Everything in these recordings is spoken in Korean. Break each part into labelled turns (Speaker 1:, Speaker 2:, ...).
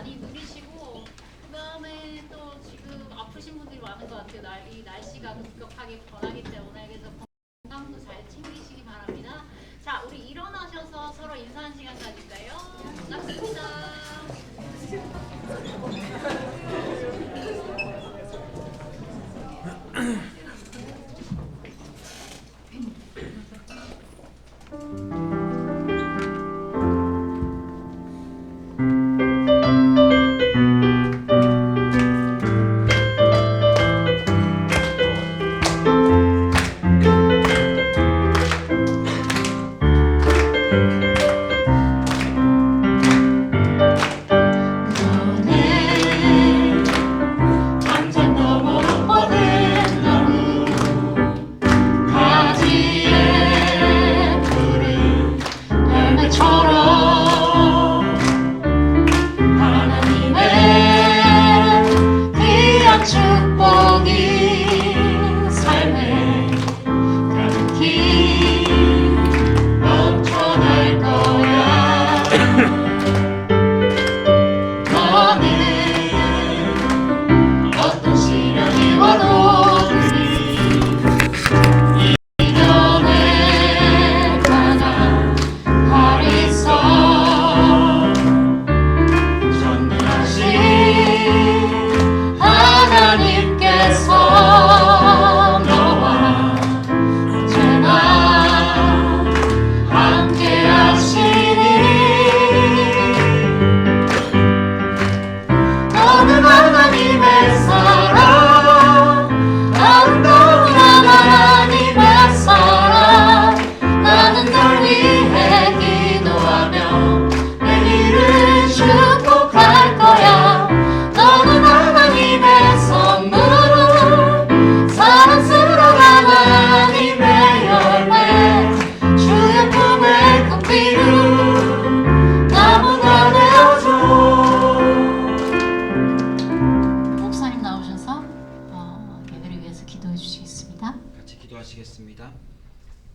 Speaker 1: 많이 누리시고 그다음에 또 지금 아프신 분들이 많은 것 같아요. 이 날씨가 급격하게 변하기 때문에 그래서 건강도 잘 챙기시기 바랍니다. 자, 우리 일어나셔서 서로 인사하는 시간 가질까요? 반갑습니다.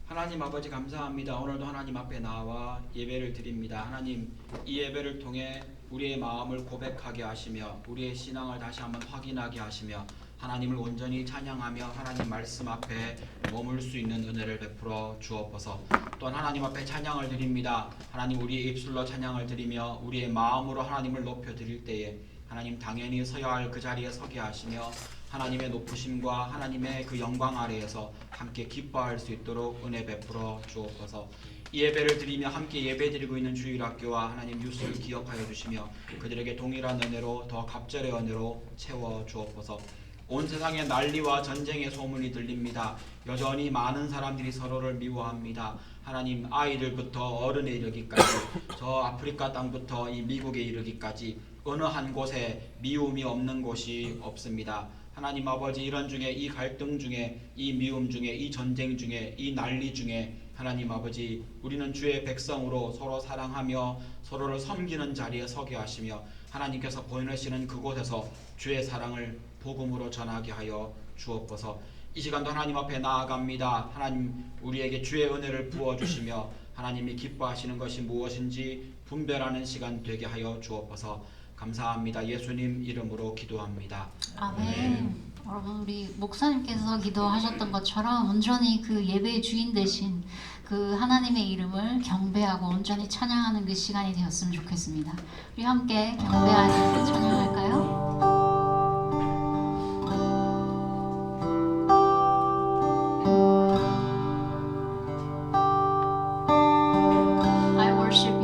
Speaker 2: 하나님 아버지 감사합니다. 오늘도 하나님 앞에 나와 예배를 드립니다. 하나님, 이 예배를 통해 우리의 마음을 고백하게 하시며 우리의 신앙을 다시 한번 확인하게 하시며 하나님을 온전히 찬양하며 하나님 말씀 앞에 머물 수 있는 은혜를 베풀어 주옵소서. 또한 하나님 앞에 찬양을 드립니다. 하나님, 우리의 입술로 찬양을 드리며 우리의 마음으로 하나님을 높여 드릴 때에 하나님 당연히 서야 할 그 자리에 서게 하시며 하나님의 높으심과 하나님의 그 영광 아래에서 함께 기뻐할 수 있도록 은혜 베풀어 주옵소서. 이 예배를 드리며 함께 예배드리고 있는 주일학교와 하나님 뉴스를 기억하여 주시며 그들에게 동일한 은혜로 더 갑절의 은혜로 채워 주옵소서. 온 세상에 난리와 전쟁의 소문이 들립니다. 여전히 많은 사람들이 서로를 미워합니다. 하나님, 아이들부터 어른에 이르기까지 저 아프리카 땅부터 이 미국에 이르기까지 어느 한 곳에 미움이 없는 곳이 없습니다. 하나님 아버지, 이런 중에 이 갈등 중에 이 미움 중에 이 전쟁 중에 이 난리 중에 하나님 아버지, 우리는 주의 백성으로 서로 사랑하며 서로를 섬기는 자리에 서게 하시며 하나님께서 보내시는 그곳에서 주의 사랑을 복음으로 전하게 하여 주옵소서. 이 시간도 하나님 앞에 나아갑니다. 하나님, 우리에게 주의 은혜를 부어주시며 하나님이 기뻐하시는 것이 무엇인지 분별하는 시간 되게 하여 주옵소서. 감사합니다. 예수님 이름으로 기도합니다.
Speaker 3: 아멘. 여러분, 우리 목사님께서 기도하셨던 것처럼 온전히 그 예배의 주인 되신 그 하나님의 이름을 경배하고 온전히 찬양하는 그 시간이 되었으면 좋겠습니다. 우리 함께 경배하며 찬양할까요?
Speaker 4: I worship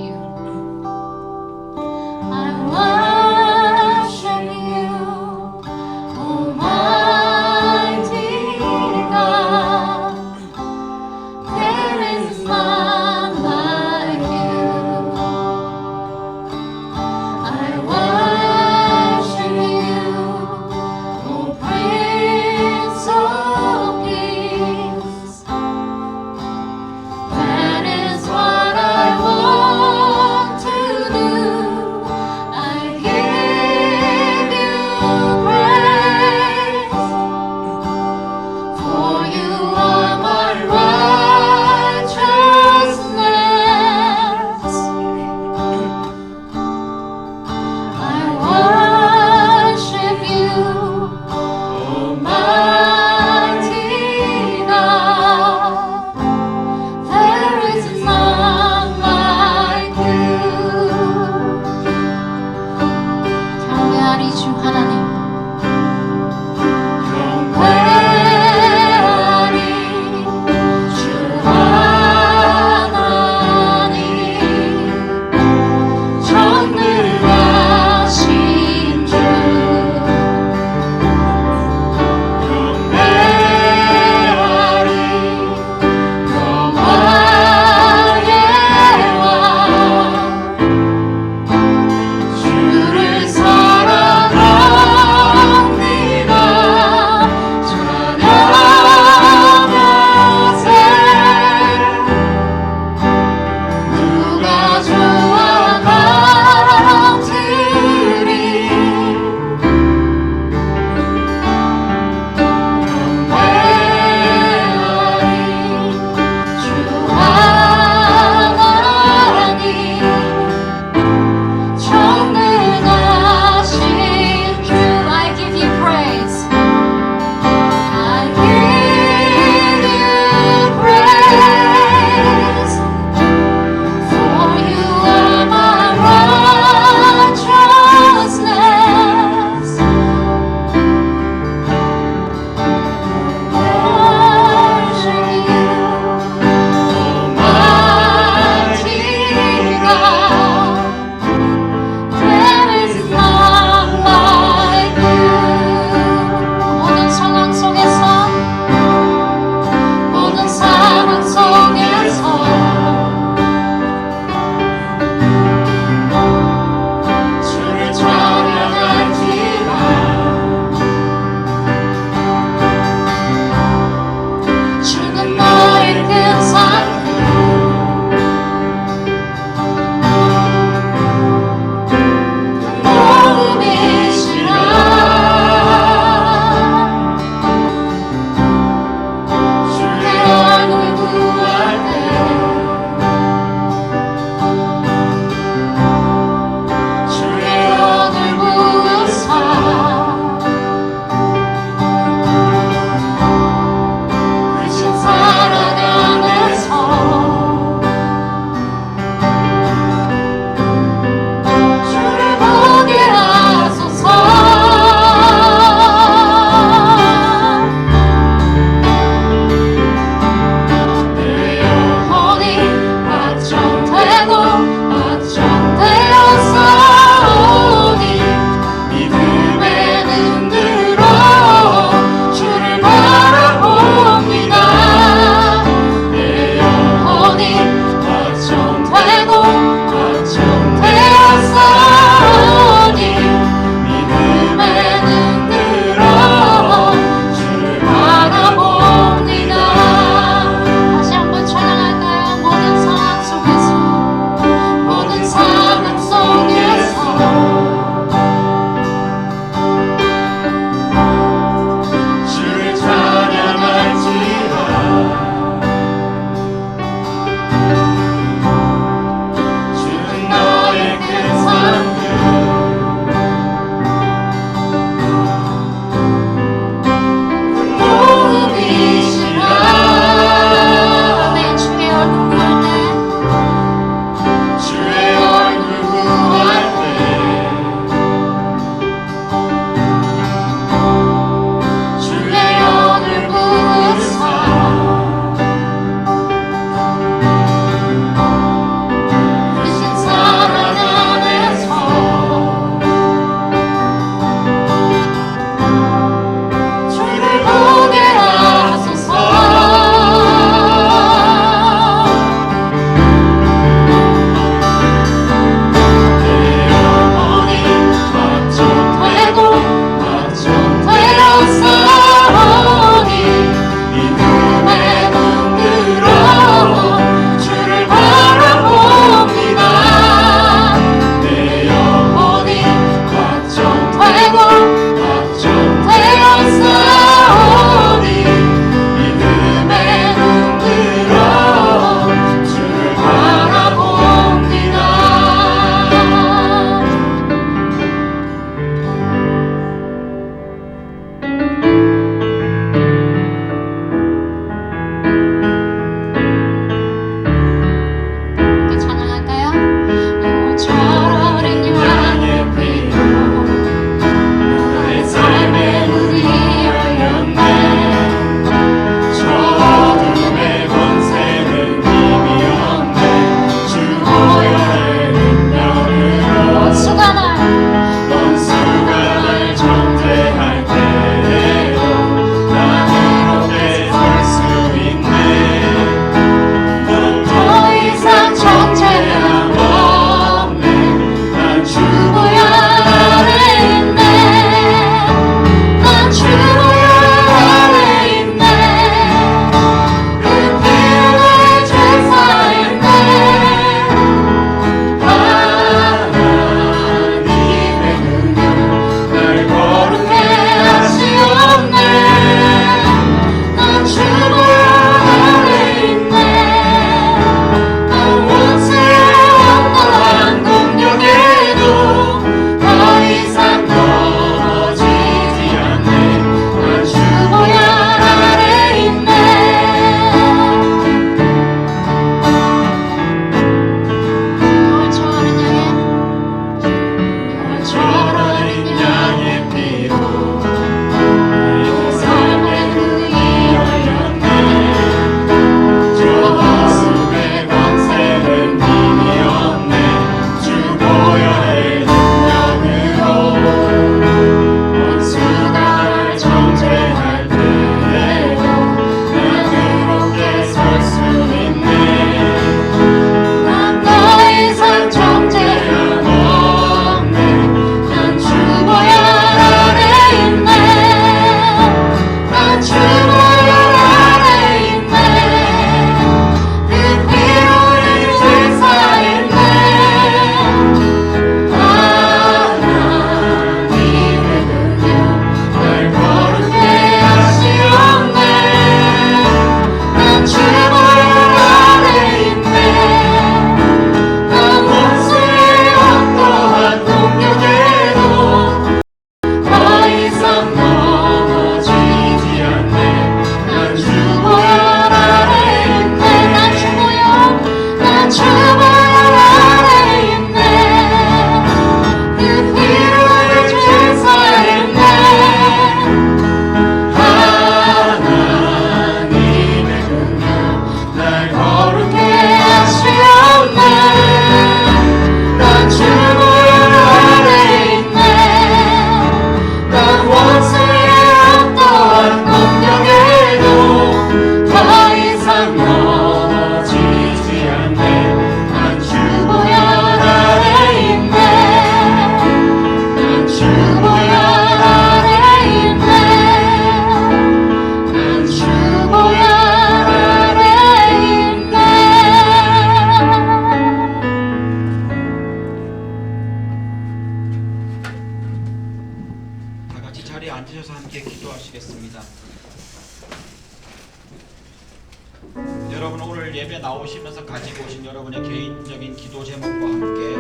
Speaker 2: 여러분 오늘 예배 나오시면서 가지고 오신 여러분의 개인적인 기도 제목과 함께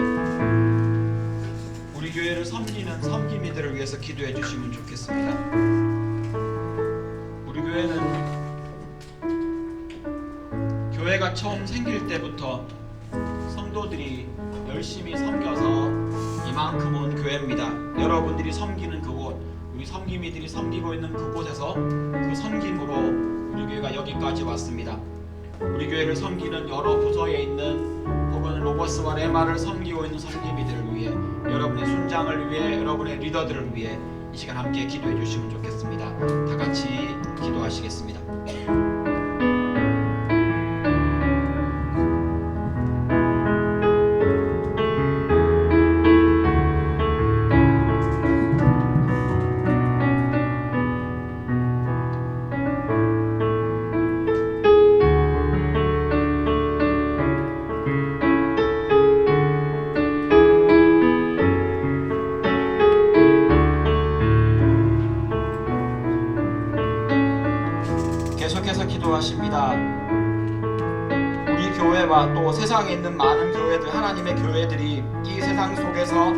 Speaker 2: 우리 교회를 섬기는 섬김이들을 위해서 기도해 주시면 좋겠습니다. 우리 교회는 교회가 처음 생길 때부터 성도들이 열심히 섬겨서 이만큼 온 교회입니다. 여러분들이 섬기는 그곳, 우리 섬김이들이 섬기고 있는 그곳에서 그 섬김으로 우리 교회가 여기까지 왔습니다. 우리 교회를 섬기는 여러 부서에 있는 혹은 로버스와 레마를 섬기고 있는 섬김이들을 위해, 여러분의 순장을 위해, 여러분의 리더들을 위해 이 시간 함께 기도해 주시면 좋겠습니다. 다 같이 기도하시겠습니다. 계속해서 기도하십니다. 우리 교회와 또 세상에 있는 많은 교회들, 하나님의 교회들이 이 세상 속에서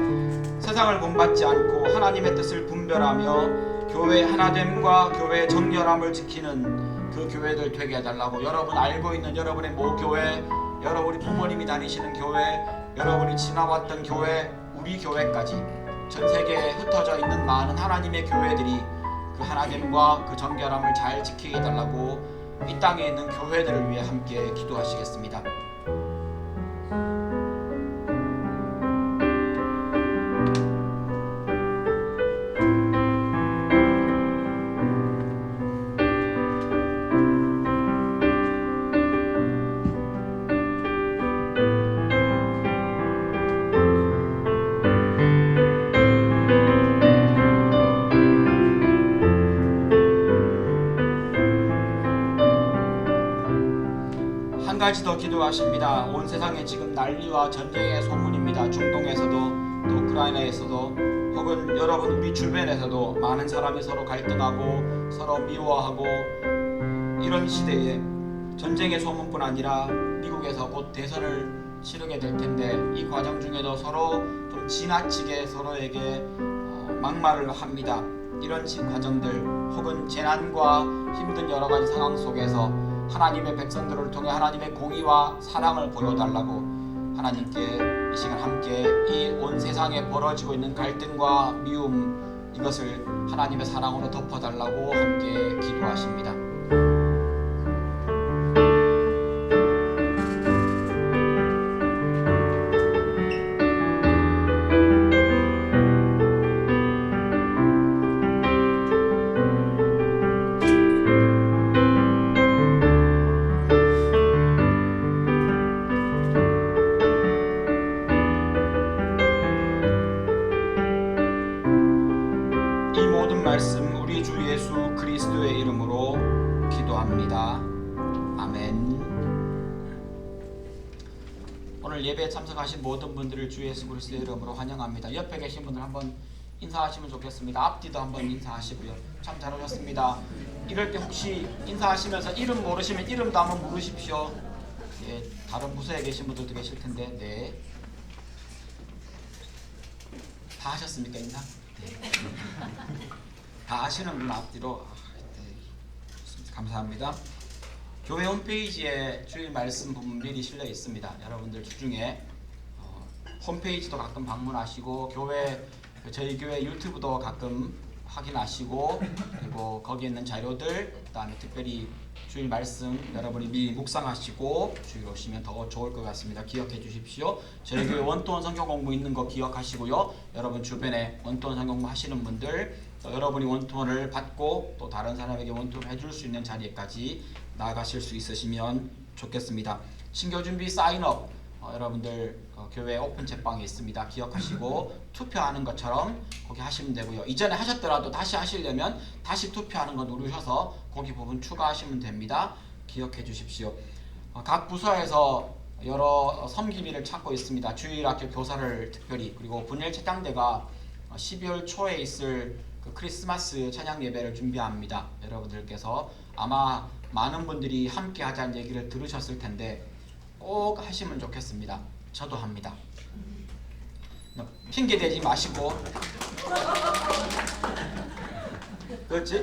Speaker 2: 세상을 본받지 않고 하나님의 뜻을 분별하며 교회 하나됨과 교회의 정결함을 지키는 그 교회들 되게 해달라고, 여러분 알고 있는 여러분의 모교회, 여러분이 부모님이 다니시는 교회, 여러분이 지나왔던 교회, 우리 교회까지 전 세계에 흩어져 있는 많은 하나님의 교회들이 그 하나됨과 그 정결함을 잘 지키게 해달라고 이 땅에 있는 교회들을 위해 함께 기도하시겠습니다. 한 가지 더 기도하십니다. 온 세상에 지금 난리와 전쟁의 소문입니다. 중동에서도 또 우크라이나에서도 혹은 여러분 우리 주변에서도 많은 사람이 서로 갈등하고 서로 미워하고, 이런 시대에 전쟁의 소문뿐 아니라 미국에서 곧 대선을 치르게 될 텐데 이 과정 중에도 서로 좀 지나치게 서로에게 막말을 합니다. 이런 과정들 혹은 재난과 힘든 여러 가지 상황 속에서 하나님의 백성들을 통해 하나님의 공의와 사랑을 보여달라고 하나님께 이 시간 함께 이 온 세상에 벌어지고 있는 갈등과 미움, 이것을 하나님의 사랑으로 덮어달라고 함께 기도하십니다. 말씀 우리 주 예수 그리스도의 이름으로 기도합니다. 아멘. 오늘 예배에 참석하신 모든 분들을 주 예수 그리스도의 이름으로 환영합니다. 옆에 계신 분들 한번 인사하시면 좋겠습니다. 앞뒤도 한번 인사하시고요. 참 잘 오셨습니다. 이럴 때 혹시 인사하시면서 이름 모르시면 이름도 한번 물으십시오. 예, 다른 부서에 계신 분들도 계실 텐데. 네. 다 하셨습니까, 인사? 네. 다 아시는구나. 앞뒤로. 네. 감사합니다. 교회 홈페이지에 주일 말씀 부분 미리 실려 있습니다. 여러분들 주중에 홈페이지도 가끔 방문하시고 저희 교회 유튜브도 가끔 확인하시고, 그리고 거기에 있는 자료들, 그다음에 특별히 주일 말씀 여러분이 미리 묵상하시고 주일 오시면 더 좋을 것 같습니다. 기억해 주십시오. 저희 교회 원투원 성경 공부 있는 거 기억하시고요. 여러분 주변에 원투원 성경 공부 하시는 분들, 여러분이 원투원을 받고 또 다른 사람에게 원투원을 해줄 수 있는 자리에까지 나아가실 수 있으시면 좋겠습니다. 신교 준비 사인업 여러분들 교회 오픈 채방에 있습니다. 기억하시고 투표하는 것처럼 거기 하시면 되고요. 이전에 하셨더라도 다시 하시려면 다시 투표하는 거 누르셔서 거기 부분 추가하시면 됩니다. 기억해 주십시오. 각 부서에서 여러 섬김일을 찾고 있습니다. 주일학교 교사를 특별히, 그리고 분일 책당대가 12월 초에 있을 그 크리스마스 찬양 예배를 준비합니다. 여러분들께서 아마 많은 분들이 함께 하자는 얘기를 들으셨을 텐데 꼭 하시면 좋겠습니다. 저도 합니다. 핑계 대지 마시고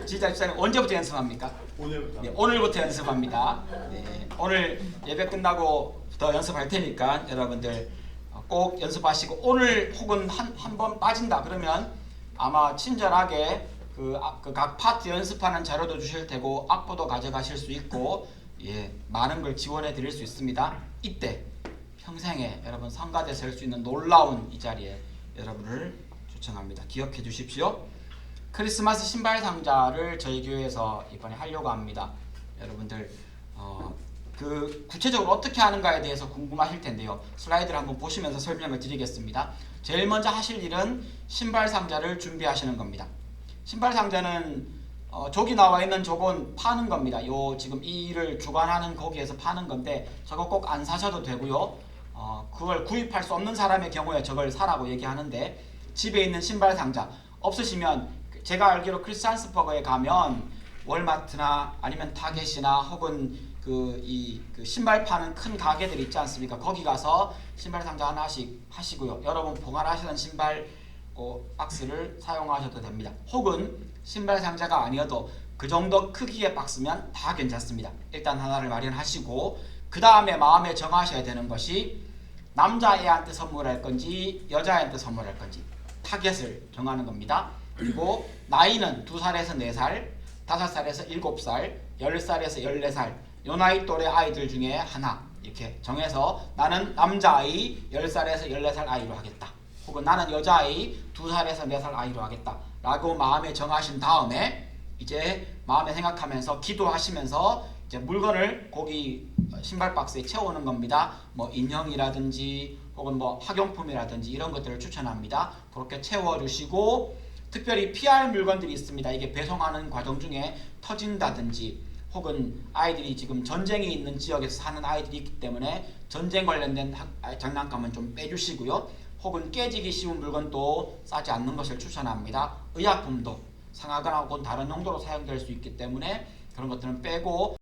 Speaker 2: 지자체장님 언제부터 연습합니까?
Speaker 4: 오늘부터.
Speaker 2: 네, 오늘부터 연습합니다. 네, 오늘 예배 끝나고 더 연습할 테니까 여러분들 꼭 연습하시고 오늘 혹은 한 번 빠진다 그러면 아마 친절하게 그 각 파트 연습하는 자료도 주실 테고 악보도 가져가실 수 있고 많은 걸 지원해 드릴 수 있습니다. 이때 평생에 여러분 성가대 설 수 있는 놀라운 이 자리에 여러분을 초청합니다. 기억해 주십시오. 크리스마스 신발 상자를 저희 교회에서 이번에 하려고 합니다. 여러분들 그 구체적으로 어떻게 하는가에 대해서 궁금하실 텐데요. 슬라이드를 한번 보시면서 설명을 드리겠습니다. 제일 먼저 하실 일은 신발 상자를 준비하시는 겁니다. 신발 상자는 저기 나와 있는 저건 파는 겁니다. 요 지금 이 일을 주관하는 거기에서 파는 건데 저거 꼭 안 사셔도 되고요. 그걸 구입할 수 없는 사람의 경우에 저걸 사라고 얘기하는데 집에 있는 신발 상자 없으시면 제가 알기로 크리스찬스버거에 가면 월마트나 아니면 타겟이나 혹은 그 신발 파는 큰 가게들 있지 않습니까? 거기 가서 신발 상자 하나씩 하시고요. 여러분 보관하시는 신발 박스를 사용하셔도 됩니다. 혹은 신발 상자가 아니어도 그 정도 크기의 박스면 다 괜찮습니다. 일단 하나를 마련하시고 그 다음에 마음에 정하셔야 되는 것이 남자애한테 선물할 건지 여자애한테 선물할 건지 타겟을 정하는 겁니다. 그리고 나이는 2살에서 4살, 5살에서 7살, 10살에서 14살 요 나이 또래 아이들 중에 하나 이렇게 정해서 나는 남자아이 10살에서 14살 아이로 하겠다. 혹은 나는 여자아이 2살에서 4살 아이로 하겠다. 라고 마음에 정하신 다음에 이제 마음에 생각하면서 기도하시면서 이제 물건을 거기 신발 박스에 채우는 겁니다. 뭐 인형이라든지 혹은 뭐 학용품이라든지 이런 것들을 추천합니다. 그렇게 채워주시고 특별히 피할 물건들이 있습니다. 이게 배송하는 과정 중에 터진다든지 혹은 아이들이 지금 전쟁이 있는 지역에서 사는 아이들이 있기 때문에 전쟁 관련된 장난감은 좀 빼주시고요. 혹은 깨지기 쉬운 물건도 싸지 않는 것을 추천합니다. 의약품도 상하거나 혹은 다른 용도로 사용될 수 있기 때문에 그런 것들은 빼고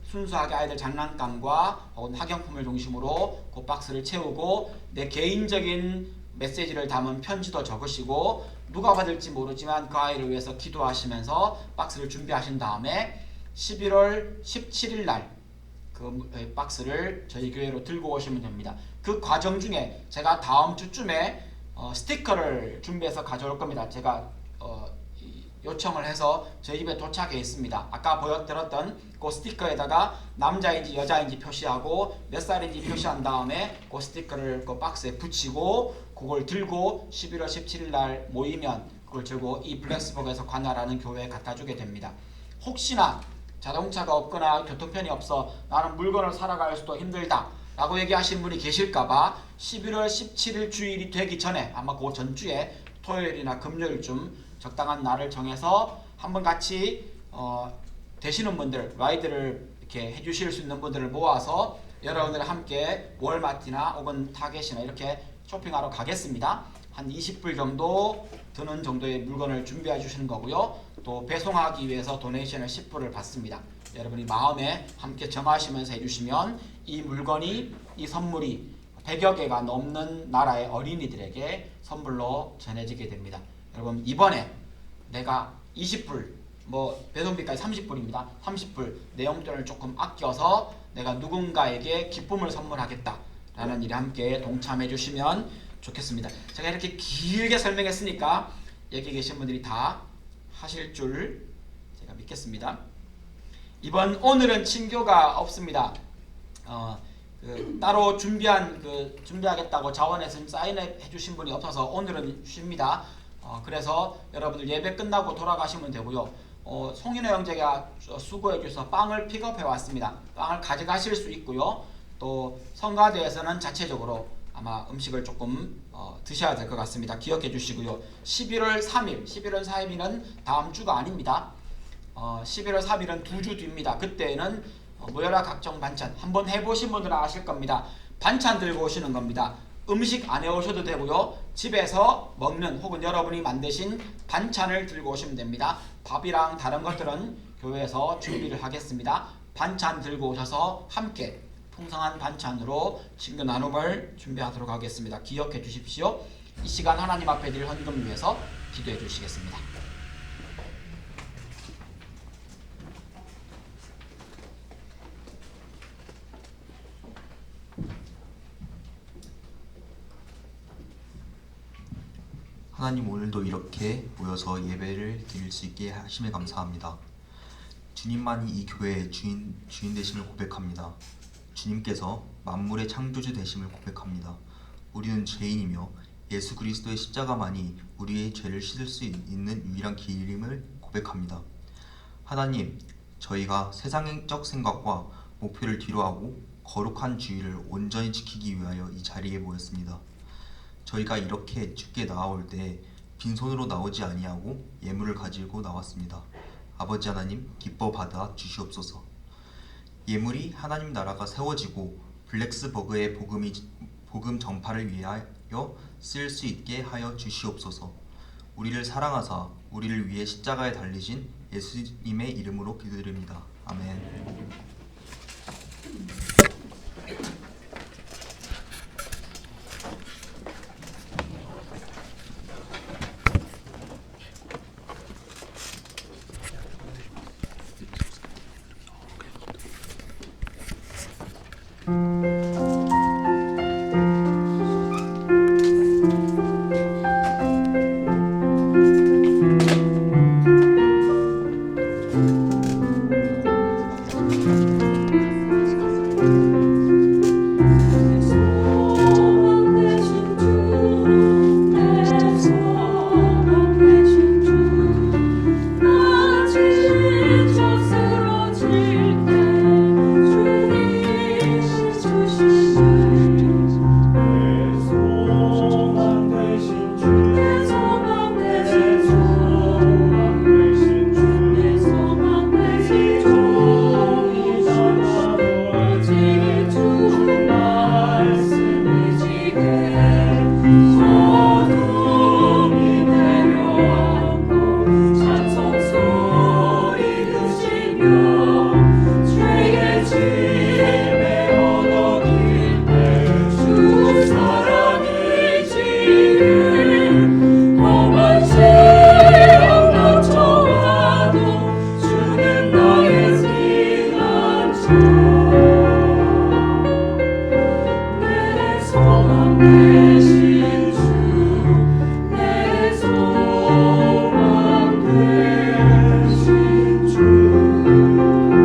Speaker 2: 순수하게 아이들 장난감과 혹은 학용품을 중심으로 그 박스를 채우고 내 개인적인 메시지를 담은 편지도 적으시고 누가 받을지 모르지만 그 아이를 위해서 기도하시면서 박스를 준비하신 다음에 11월 17일 날 그 박스를 저희 교회로 들고 오시면 됩니다. 그 과정 중에 제가 다음 주쯤에 스티커를 준비해서 가져올 겁니다. 제가 요청을 해서 저희 집에 도착해 있습니다. 아까 보여드렸던 그 스티커에다가 남자인지 여자인지 표시하고 몇 살인지 표시한 다음에 그 스티커를 그 박스에 붙이고 그걸 들고 11월 17일 날 모이면 그걸 들고 이 블랙스버그에서 관할하는 교회에 갖다 주게 됩니다. 혹시나 자동차가 없거나 교통편이 없어 나는 물건을 사러 갈 수도 힘들다 라고 얘기하시는 분이 계실까봐 11월 17일 주일이 되기 전에 아마 그 전주에 토요일이나 금요일쯤 적당한 날을 정해서 한번 같이 되시는 분들 라이드를 이렇게 해주실 수 있는 분들을 모아서 여러분들 함께 월마트나 혹은 타겟이나 이렇게 쇼핑하러 가겠습니다. 한 20불 정도 드는 정도의 물건을 준비해 주시는 거고요. 또 배송하기 위해서 도네이션을 10불을 받습니다. 여러분이 마음에 함께 정하시면서 해주시면 이 물건이 이 선물이 100여 개가 넘는 나라의 어린이들에게 선물로 전해지게 됩니다. 여러분 이번에 내가 20불 뭐 배송비까지 30불입니다. 30불 내 용돈을 조금 아껴서 내가 누군가에게 기쁨을 선물하겠다 라는 일에 함께 동참해 주시면 좋겠습니다. 제가 이렇게 길게 설명했으니까 여기 계신 분들이 다 하실 줄 제가 믿겠습니다. 오늘은 친교가 없습니다. 따로 준비하겠다고 자원해서 사인해 주신 분이 없어서 오늘은 쉽니다. 그래서 여러분들 예배 끝나고 돌아가시면 되고요. 송인호 형제가 수고해 주셔서 빵을 픽업해 왔습니다. 빵을 가져가실 수 있고요. 또 성가대에서는 자체적으로 아마 음식을 조금 드셔야 될 것 같습니다. 기억해 주시고요. 11월 3일은 다음 주가 아닙니다. 11월 3일은 2주 뒤입니다. 그때는 모여라 각종 반찬 한번 해보신 분들은 아실 겁니다. 반찬 들고 오시는 겁니다. 음식 안 해오셔도 되고요. 집에서 먹는 혹은 여러분이 만드신 반찬을 들고 오시면 됩니다. 밥이랑 다른 것들은 교회에서 준비를 하겠습니다. 반찬 들고 오셔서 함께 풍성한 반찬으로 친교 나눔을 준비하도록 하겠습니다. 기억해 주십시오. 이 시간 하나님 앞에 드릴 헌금 위해서 기도해 주시겠습니다.
Speaker 4: 하나님, 오늘도 이렇게 모여서 예배를 드릴 수 있게 하심에 감사합니다. 주님만이 이 교회의 주인 되심을 고백합니다. 주님께서 만물의 창조주 되심을 고백합니다. 우리는 죄인이며 예수 그리스도의 십자가만이 우리의 죄를 씻을 수 있는 유일한 길임을 고백합니다. 하나님, 저희가 세상적 생각과 목표를 뒤로하고 거룩한 주의를 온전히 지키기 위하여 이 자리에 모였습니다. 저희가 이렇게 주께 나아올 때 빈손으로 나오지 아니하고 예물을 가지고 나왔습니다. 아버지 하나님, 기뻐 받아 주시옵소서. 예물이 하나님 나라가 세워지고 블랙스버그의 복음 전파를 위하여 쓰일 수 있게 하여 주시옵소서. 우리를 사랑하사 우리를 위해 십자가에 달리신 예수님의 이름으로 기도드립니다. 아멘.
Speaker 5: 주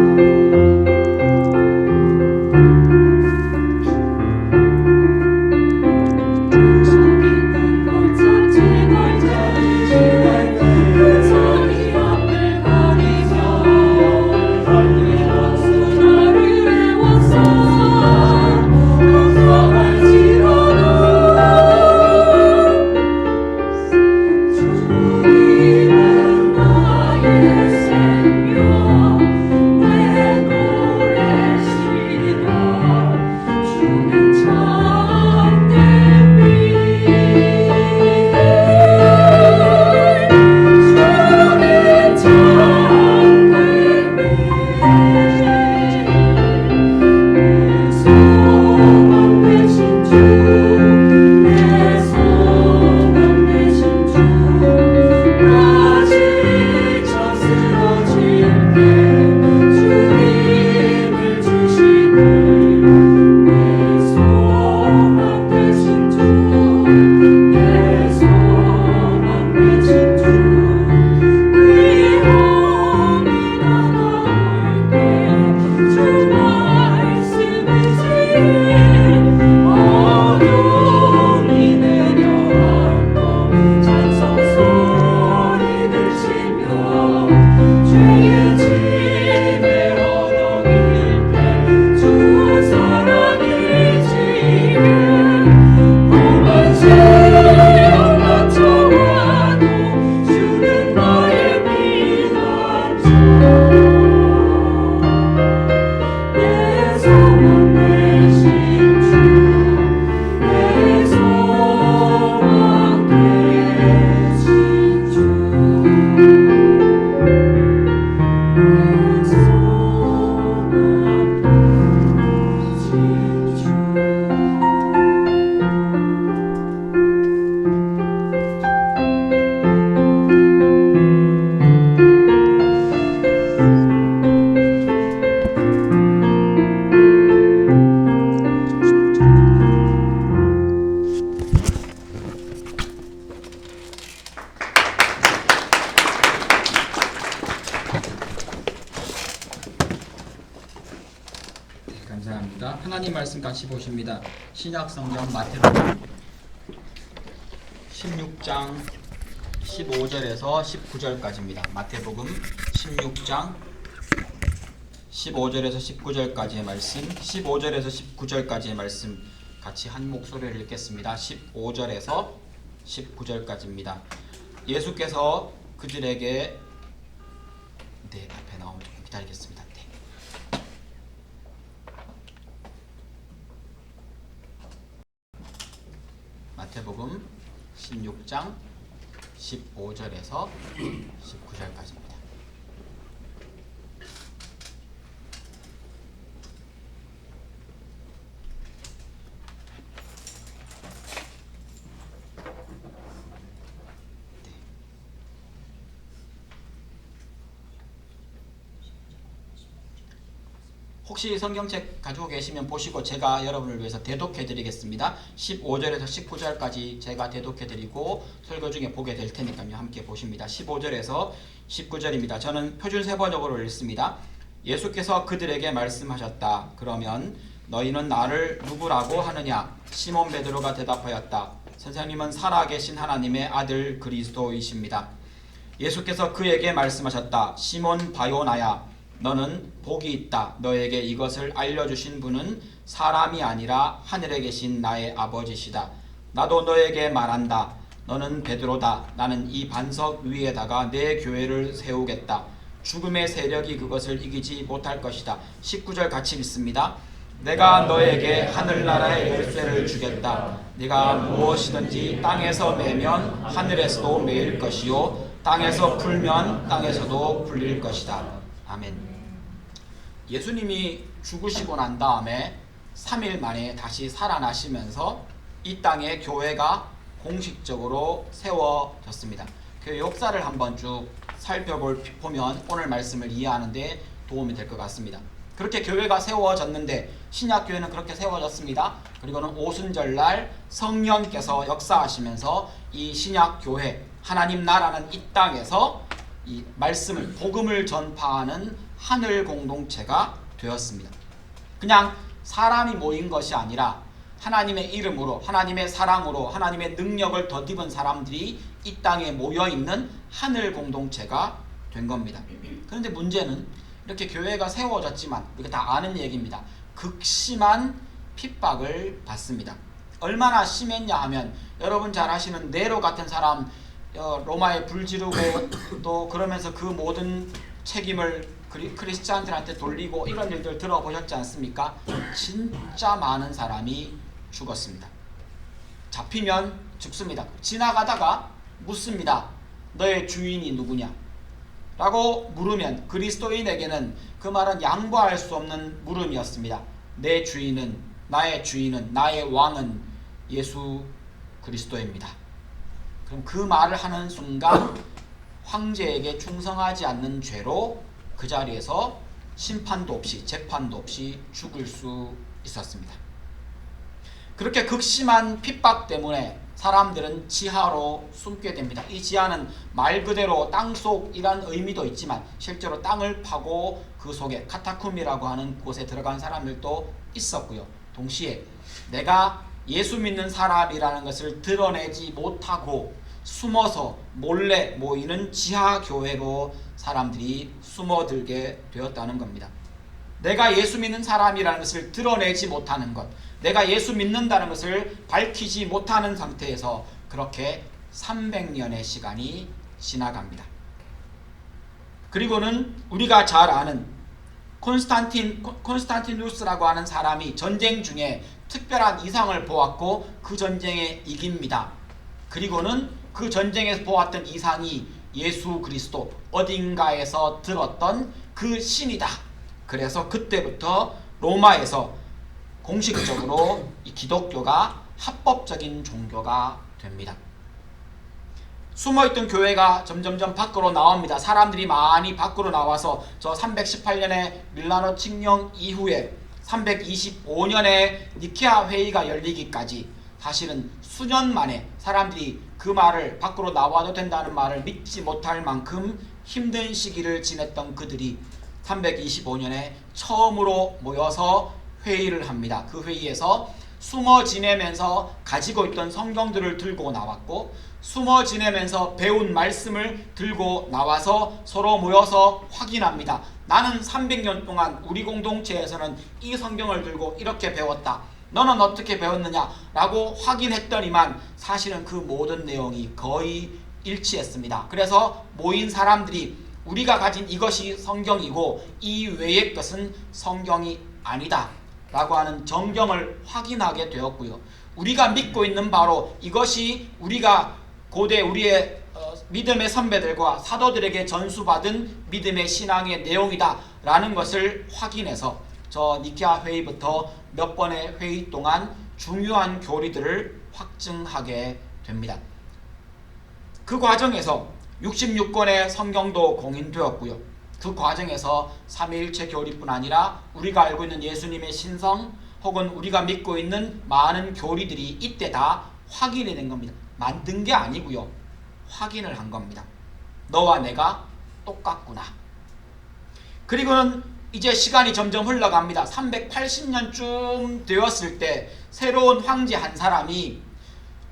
Speaker 2: 하겠습니다. 하나님 말씀 같이 보십니다. 신약성경 마태복음 16장 15절에서 19절까지입니다. 마태복음 16장 15절에서 19절까지의 말씀, 15절에서 19절까지의 말씀 같이 한 목소리를 읽겠습니다. 15절에서 19절까지입니다. 예수께서 그들에게 앞에 나오면 조금 기다리겠습니다. 마태복음 16장 15절에서 19절까지입니다. 혹시 성경책 가지고 계시면 보시고 제가 여러분을 위해서 대독해 드리겠습니다. 15절에서 19절까지 제가 대독해 드리고 설교 중에 보게 될 테니까요. 함께 보십니다. 15절에서 19절입니다. 저는 표준 세번역으로 읽습니다. 예수께서 그들에게 말씀하셨다. 그러면 너희는 나를 누구라고 하느냐? 시몬 베드로가 대답하였다. 선생님은 살아계신 하나님의 아들 그리스도이십니다. 예수께서 그에게 말씀하셨다. 시몬 바요나야, 너는 복이 있다. 너에게 이것을 알려주신 분은 사람이 아니라 하늘에 계신 나의 아버지시다. 나도 너에게 말한다. 너는 베드로다. 나는 이 반석 위에다가 내 교회를 세우겠다. 죽음의 세력이 그것을 이기지 못할 것이다. 19절 같이 읽습니다. 내가 너에게 하늘나라의 열쇠를 주겠다. 네가 무엇이든지 땅에서 매면 하늘에서도 매일 것이요 땅에서 풀면 땅에서도 풀릴 것이다. 아멘. 예수님이 죽으시고 난 다음에 3일 만에 다시 살아나시면서 이 땅에 교회가 공식적으로 세워졌습니다. 교회 역사를 한번 쭉 살펴보면 오늘 말씀을 이해하는 데 도움이 될 것 같습니다. 그렇게 교회가 세워졌는데 신약교회는 그렇게 세워졌습니다. 그리고는 오순절날 성령께서 역사하시면서 이 신약교회 하나님 나라는 이 땅에서 이 말씀을 복음을 전파하는 하늘 공동체가 되었습니다. 그냥 사람이 모인 것이 아니라 하나님의 이름으로, 하나님의 사랑으로, 하나님의 능력을 덧입은 사람들이 이 땅에 모여있는 하늘 공동체가 된 겁니다. 그런데 문제는 이렇게 교회가 세워졌지만 우리가 다 아는 얘기입니다. 극심한 핍박을 받습니다. 얼마나 심했냐 하면 여러분 잘 아시는 네로 같은 사람 로마에 불 지르고 또 그러면서 그 모든 책임을 크리스찬들한테 돌리고 이런 일들 들어보셨지 않습니까? 진짜 많은 사람이 죽었습니다. 잡히면 죽습니다. 지나가다가 묻습니다. 너의 주인이 누구냐? 라고 물으면 그리스도인에게는 그 말은 양보할 수 없는 물음이었습니다. 내 주인은, 나의 주인은, 나의 왕은 예수 그리스도입니다. 그럼 그 말을 하는 순간 황제에게 충성하지 않는 죄로 그 자리에서 심판도 없이 재판도 없이 죽을 수 있었습니다. 그렇게 극심한 핍박 때문에 사람들은 지하로 숨게 됩니다. 이 지하는 말 그대로 땅속이란 의미도 있지만 실제로 땅을 파고 그 속에 카타쿰이라고 하는 곳에 들어간 사람들도 있었고요. 동시에 내가 예수 믿는 사람이라는 것을 드러내지 못하고 숨어서 몰래 모이는 지하교회로 사람들이 숨어들게 되었다는 겁니다. 내가 예수 믿는 사람이라는 것을 드러내지 못하는 것, 내가 예수 믿는다는 것을 밝히지 못하는 상태에서 그렇게 300년의 시간이 지나갑니다. 그리고는 우리가 잘 아는 콘스탄티누스라고 하는 사람이 전쟁 중에 특별한 이상을 보았고 그 전쟁에 이깁니다. 그리고는 그 전쟁에서 보았던 이상이 예수 그리스도 어딘가에서 들었던 그 신이다. 그래서 그때부터 로마에서 공식적으로 이 기독교가 합법적인 종교가 됩니다. 숨어있던 교회가 점점점 밖으로 나옵니다. 사람들이 많이 밖으로 나와서 저 318년에 밀라노 칙령 이후에 325년에 니케아 회의가 열리기까지 사실은 수년 만에 사람들이 그 말을 밖으로 나와도 된다는 말을 믿지 못할 만큼 힘든 시기를 지냈던 그들이 325년에 처음으로 모여서 회의를 합니다. 그 회의에서 숨어 지내면서 가지고 있던 성경들을 들고 나왔고, 숨어 지내면서 배운 말씀을 들고 나와서 서로 모여서 확인합니다. 나는 300년 동안 우리 공동체에서는 이 성경을 들고 이렇게 배웠다. 너는 어떻게 배웠느냐? 라고 확인했더니만 사실은 그 모든 내용이 거의 일치했습니다. 그래서 모인 사람들이 우리가 가진 이것이 성경이고 이 외의 것은 성경이 아니다 라고 하는 정경을 확인하게 되었고요. 우리가 믿고 있는 바로 이것이 우리가 고대 우리의 믿음의 선배들과 사도들에게 전수받은 믿음의 신앙의 내용이다 라는 것을 확인해서 저 니케아 회의부터 몇 번의 회의 동안 중요한 교리들을 확증하게 됩니다. 그 과정에서 66권의 성경도 공인되었고요. 그 과정에서 삼위일체 교리뿐 아니라 우리가 알고 있는 예수님의 신성 혹은 우리가 믿고 있는 많은 교리들이 이때 다 확인이 된 겁니다. 만든 게 아니고요. 확인을 한 겁니다. 너와 내가 똑같구나. 그리고는 이제 시간이 점점 흘러갑니다. 380년쯤 되었을 때 새로운 황제 한 사람이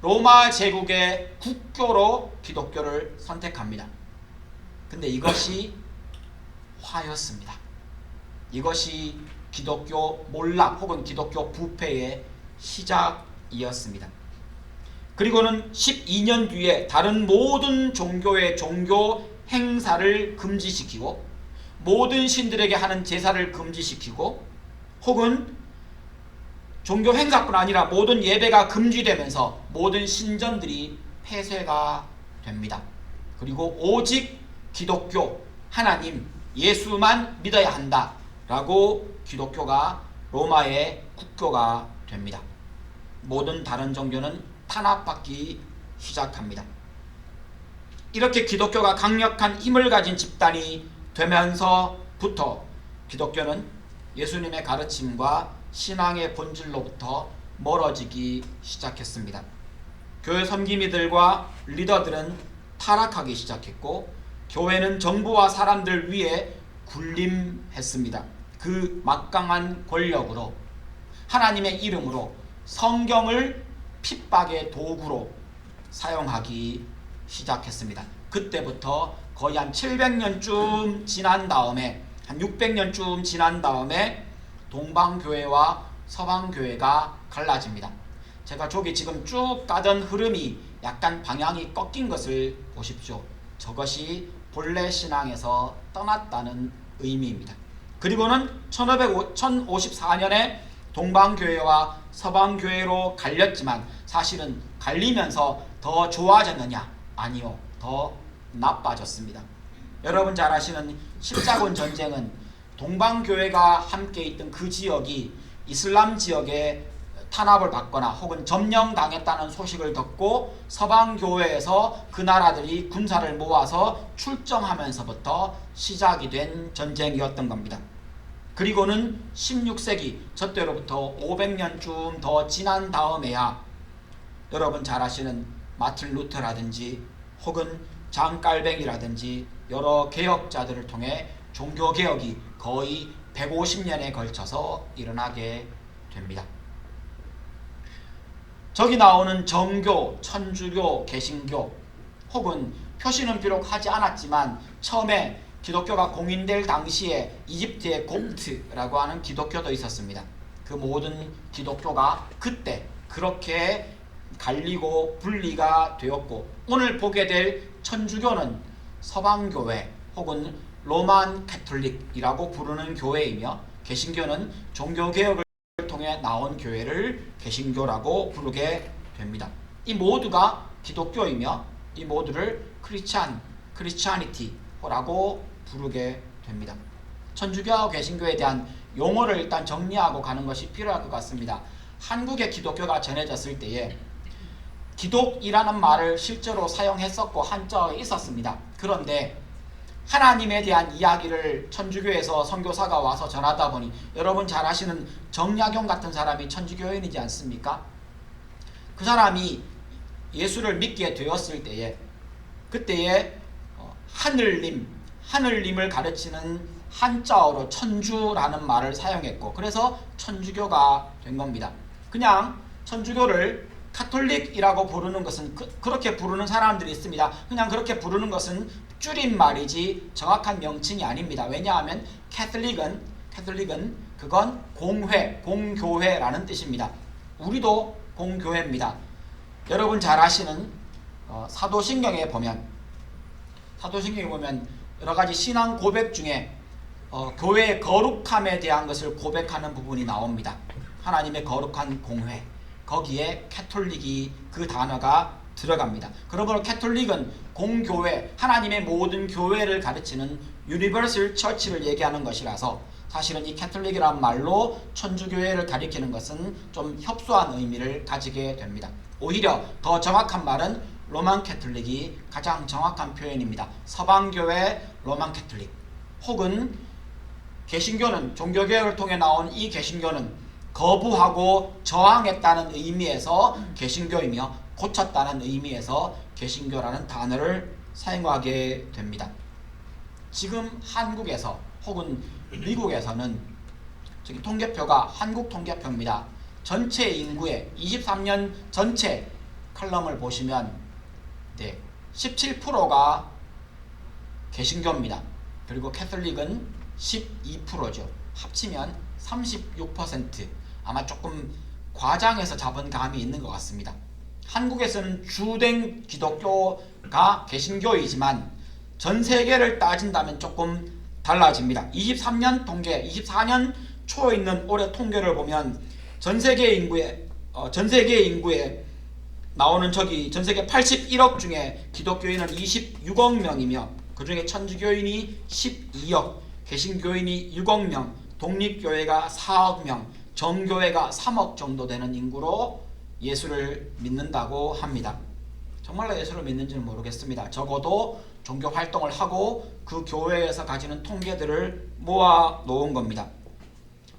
Speaker 2: 로마 제국의 국교로 기독교를 선택합니다. 근데 이것이 화였습니다. 이것이 기독교 몰락 혹은 기독교 부패의 시작이었습니다. 그리고는 12년 뒤에 다른 모든 종교의 종교 행사를 금지시키고 모든 신들에게 하는 제사를 금지시키고 혹은 종교 행사뿐 아니라 모든 예배가 금지되면서 모든 신전들이 폐쇄가 됩니다. 그리고 오직 기독교, 하나님, 예수만 믿어야 한다 라고 기독교가 로마의 국교가 됩니다. 모든 다른 종교는 탄압받기 시작합니다. 이렇게 기독교가 강력한 힘을 가진 집단이 되면서부터 기독교는 예수님의 가르침과 신앙의 본질로부터 멀어지기 시작했습니다. 교회 섬김이들과 리더들은 타락하기 시작했고 교회는 정부와 사람들 위에 군림했습니다. 그 막강한 권력으로 하나님의 이름으로 성경을 핍박의 도구로 사용하기 시작했습니다. 그때부터 거의 한 700년쯤 지난 다음에 한 600년쯤 지난 다음에 동방교회와 서방교회가 갈라집니다. 제가 저기 지금 쭉 가던 흐름이 약간 방향이 꺾인 것을 보십시오. 저것이 본래 신앙에서 떠났다는 의미입니다. 그리고는 1054년에 동방교회와 서방교회로 갈렸지만 사실은 갈리면서 더 좋아졌느냐? 아니요. 더 나빠졌습니다. 여러분 잘 아시는 십자군 전쟁은 동방교회가 함께 있던 그 지역이 이슬람 지역에 탄압을 받거나 혹은 점령당했다는 소식을 듣고 서방교회에서 그 나라들이 군사를 모아서 출정하면서부터 시작이 된 전쟁이었던 겁니다. 그리고는 16세기 저때로부터 500년쯤 더 지난 다음에야 여러분 잘 아시는 마틴 루터라든지 혹은 장 깔뱅이라든지 여러 개혁자들을 통해 종교개혁이 거의 150년에 걸쳐서 일어나게 됩니다. 저기 나오는 정교, 천주교, 개신교 혹은 표시는 비록 하지 않았지만 처음에 기독교가 공인될 당시에 이집트의 곱트라고 하는 기독교도 있었습니다. 그 모든 기독교가 그때 그렇게 갈리고 분리가 되었고 오늘 보게 될 천주교는 서방교회 혹은 로만 캐톨릭이라고 부르는 교회이며 개신교는 종교개혁을 통해 나온 교회를 개신교라고 부르게 됩니다. 이 모두가 기독교이며 이 모두를 크리스찬이티라고 부르게 됩니다. 천주교와 개신교에 대한 용어를 일단 정리하고 가는 것이 필요할 것 같습니다. 한국의 기독교가 전해졌을 때에 기독이라는 말을 실제로 사용했었고 한자어에 있었습니다. 그런데 하나님에 대한 이야기를 천주교에서 선교사가 와서 전하다 보니 여러분 잘 아시는 정약용 같은 사람이 천주교인이지 않습니까? 그 사람이 예수를 믿게 되었을 때에 그때에 하늘님을 가르치는 한자어로 천주라는 말을 사용했고 그래서 천주교가 된 겁니다. 그냥 천주교를 카톨릭이라고 부르는 것은 그렇게 부르는 사람들이 있습니다. 그냥 그렇게 부르는 것은 줄임말이지 정확한 명칭이 아닙니다. 왜냐하면 캐톨릭은 그건 공회, 공교회라는 뜻입니다. 우리도 공교회입니다. 여러분 잘 아시는 사도신경에 보면 여러 가지 신앙 고백 중에 교회의 거룩함에 대한 것을 고백하는 부분이 나옵니다. 하나님의 거룩한 공회, 거기에 캐톨릭이 그 단어가 들어갑니다. 그러므로 캐톨릭은 공교회, 하나님의 모든 교회를 가르치는 유니버설 처치를 얘기하는 것이라서 사실은 이 캐톨릭이란 말로 천주교회를 가리키는 것은 좀 협소한 의미를 가지게 됩니다. 오히려 더 정확한 말은 로만 캐톨릭이 가장 정확한 표현입니다. 서방교회 로만 캐톨릭 혹은 개신교는 종교개혁을 통해 나온 이 개신교는 거부하고 저항했다는 의미에서 개신교이며 고쳤다는 의미에서 개신교라는 단어를 사용하게 됩니다. 지금 한국에서 혹은 미국에서는 저기 통계표가 한국 통계표입니다. 전체 인구의 23년 전체 칼럼을 보시면 17%가 개신교입니다. 그리고 캐톨릭은 12%죠. 합치면 36%. 아마 조금 과장해서 잡은 감이 있는 것 같습니다. 한국에서는 주된 기독교가 개신교이지만 전 세계를 따진다면 조금 달라집니다. 23년 통계, 24년 초에 있는 올해 통계를 보면 전 세계 인구의 나오는 전 세계 81억 중에 기독교인은 26억 명이며 그 중에 천주교인이 12억, 개신교인이 6억 명, 독립교회가 4억 명, 정교회가 3억 정도 되는 인구로 예수를 믿는다고 합니다. 정말로 예수를 믿는지는 모르겠습니다. 적어도 종교 활동을 하고 그 교회에서 가지는 통계들을 모아 놓은 겁니다.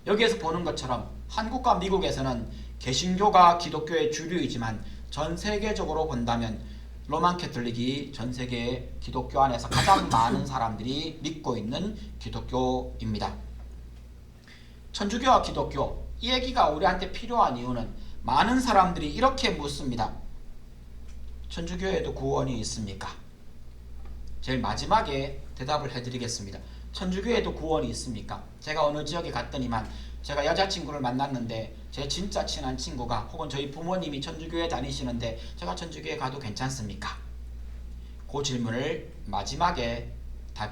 Speaker 2: 여기에서 보는 것처럼 한국과 미국에서는 개신교가 기독교의 주류이지만 전 세계적으로 본다면 로만 캐톨릭이 전 세계 기독교 안에서 가장 많은 사람들이 믿고 있는 기독교입니다. 천주교와 기독교, 이 얘기가 우리한테 필요한 이유는 많은 사람들이 이렇게 묻습니다. 천주교에도 구원이 있습니까? 제일 마지막에 대답을 해드리겠습니다. 천주교에도 구원이 있습니까? 제가 어느 지역에 갔더니만 제가 여자친구를 만났는데 제 진짜 친한 친구가 혹은 저희 부모님이 천주교에 다니시는데 제가 천주교에 가도 괜찮습니까? 그 질문을 마지막에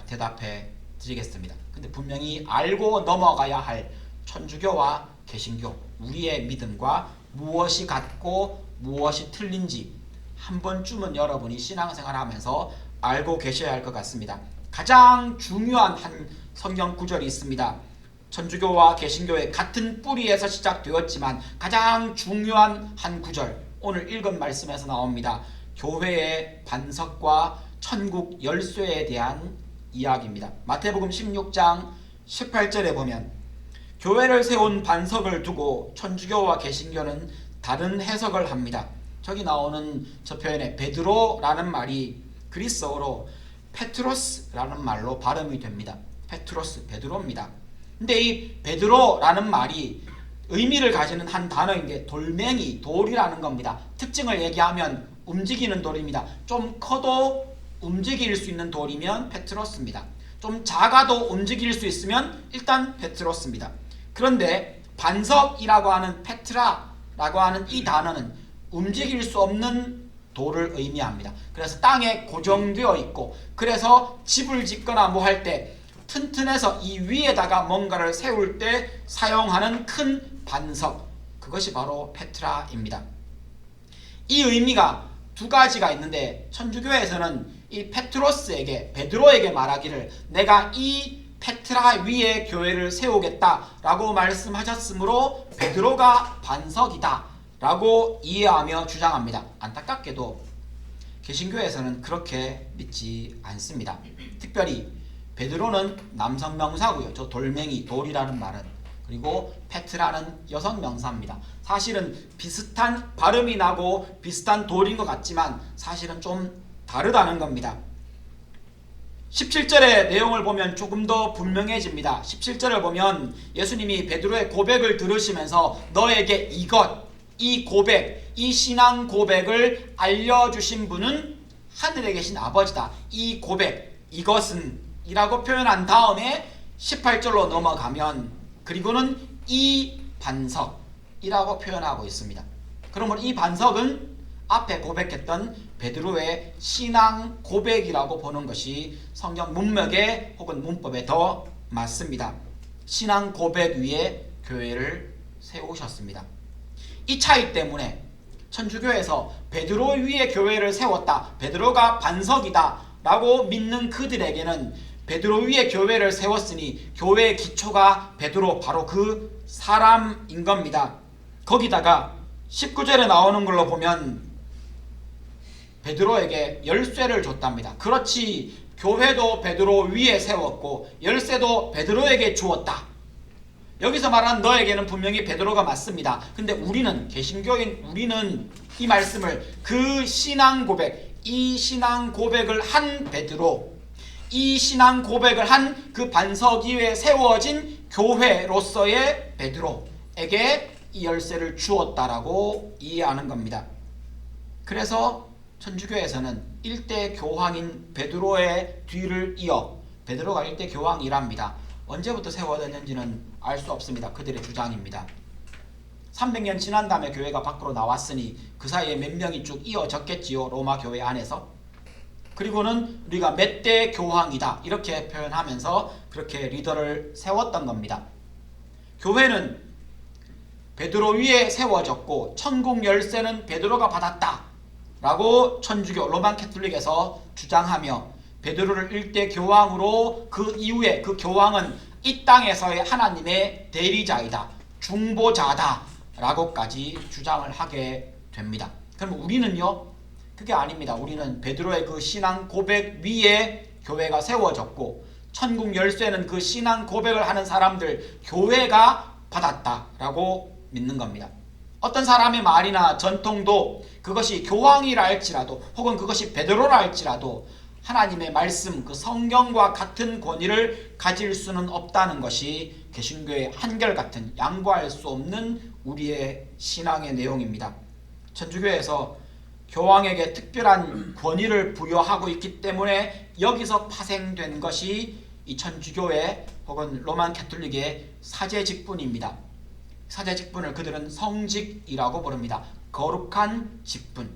Speaker 2: 대답해 드리겠습니다. 근데 분명히 알고 넘어가야 할 천주교와 개신교, 우리의 믿음과 무엇이 같고 무엇이 틀린지 한 번쯤은 여러분이 신앙생활하면서 알고 계셔야 할 것 같습니다. 가장 중요한 한 성경 구절이 있습니다. 천주교와 개신교의 같은 뿌리에서 시작되었지만 가장 중요한 한 구절, 오늘 읽은 말씀에서 나옵니다. 교회의 반석과 천국 열쇠에 대한 이야기입니다. 마태복음 16장 18절에 보면 교회를 세운 반석을 두고 천주교와 개신교는 다른 해석을 합니다. 저기 나오는 저 표현에 베드로라는 말이 그리스어로 페트로스라는 말로 발음이 됩니다. 페트로스, 베드로입니다. 근데 이 베드로라는 말이 의미를 가지는 한 단어인데 돌멩이, 돌이라는 겁니다. 특징을 얘기하면 움직이는 돌입니다. 좀 커도 움직일 수 있는 돌이면 페트로스입니다. 좀 작아도 움직일 수 있으면 일단 페트로스입니다. 그런데 반석이라고 하는 페트라라고 하는 이 단어는 움직일 수 없는 돌을 의미합니다. 그래서 땅에 고정되어 있고 그래서 집을 짓거나 뭐 할 때 튼튼해서 이 위에다가 뭔가를 세울 때 사용하는 큰 반석, 그것이 바로 페트라입니다. 이 의미가 두 가지가 있는데 천주교에서는 이 페트로스에게, 베드로에게 말하기를 내가 이 페트라 위에 교회를 세우겠다라고 말씀하셨으므로 베드로가 반석이다 라고 이해하며 주장합니다. 안타깝게도 개신교에서는 그렇게 믿지 않습니다. 특별히 베드로는 남성 명사고요. 저 돌멩이, 돌이라는 말은. 그리고 페트라는 여성 명사입니다. 사실은 비슷한 발음이 나고 비슷한 돌인 것 같지만 사실은 좀 다르다는 겁니다. 17절의 내용을 보면 조금 더 분명해집니다. 17절을 보면 예수님이 베드로의 고백을 들으시면서 너에게 이 고백, 이 신앙 고백을 알려주신 분은 하늘에 계신 아버지다. 이 고백, 이것은 이라고 표현한 다음에 18절로 넘어가면 그리고는 이 반석이라고 표현하고 있습니다. 그러면 이 반석은 앞에 고백했던 베드로의 신앙 고백이라고 보는 것이 성경 문맥에 혹은 문법에 더 맞습니다. 신앙 고백 위에 교회를 세우셨습니다. 이 차이 때문에 천주교에서 베드로 위에 교회를 세웠다, 베드로가 반석이다 라고 믿는 그들에게는 베드로 위에 교회를 세웠으니 교회의 기초가 베드로, 바로 그 사람인 겁니다. 거기다가 19절에 나오는 걸로 보면 베드로에게 열쇠를 줬답니다. 그렇지, 교회도 베드로 위에 세웠고 열쇠도 베드로에게 주었다. 여기서 말한 너에게는 분명히 베드로가 맞습니다. 근데 우리는, 개신교인 우리는 이 말씀을 그 신앙 고백, 이 신앙 고백을 한 베드로, 이 신앙 고백을 한 그 반석 위에 세워진 교회로서의 베드로에게 이 열쇠를 주었다라고 이해하는 겁니다. 그래서 천주교에서는 일대 교황인 베드로의 뒤를 이어 베드로가 일대 교황이랍니다. 언제부터 세워졌는지는 알 수 없습니다. 그들의 주장입니다. 300년 지난 다음에 교회가 밖으로 나왔으니 그 사이에 몇 명이 쭉 이어졌겠지요, 로마 교회 안에서. 그리고는 우리가 몇 대 교황이다 이렇게 표현하면서 그렇게 리더를 세웠던 겁니다. 교회는 베드로 위에 세워졌고 천국 열쇠는 베드로가 받았다 라고 천주교 로만 캐톨릭에서 주장하며 베드로를 일대 교황으로, 그 이후에 그 교황은 이 땅에서의 하나님의 대리자이다, 중보자다 라고까지 주장을 하게 됩니다. 그럼 우리는요? 그게 아닙니다. 우리는 베드로의 그 신앙 고백 위에 교회가 세워졌고 천국 열쇠는 그 신앙 고백을 하는 사람들, 교회가 받았다라고 믿는 겁니다. 어떤 사람의 말이나 전통도 그것이 교황이라 할지라도 혹은 그것이 베드로라 할지라도 하나님의 말씀, 그 성경과 같은 권위를 가질 수는 없다는 것이 개신교의 한결같은 양보할 수 없는 우리의 신앙의 내용입니다. 천주교에서 교황에게 특별한 권위를 부여하고 있기 때문에 여기서 파생된 것이 이 천주교의 혹은 로만 캐톨릭의 사제 직분입니다. 사제 직분을 그들은 성직이라고 부릅니다. 거룩한 직분.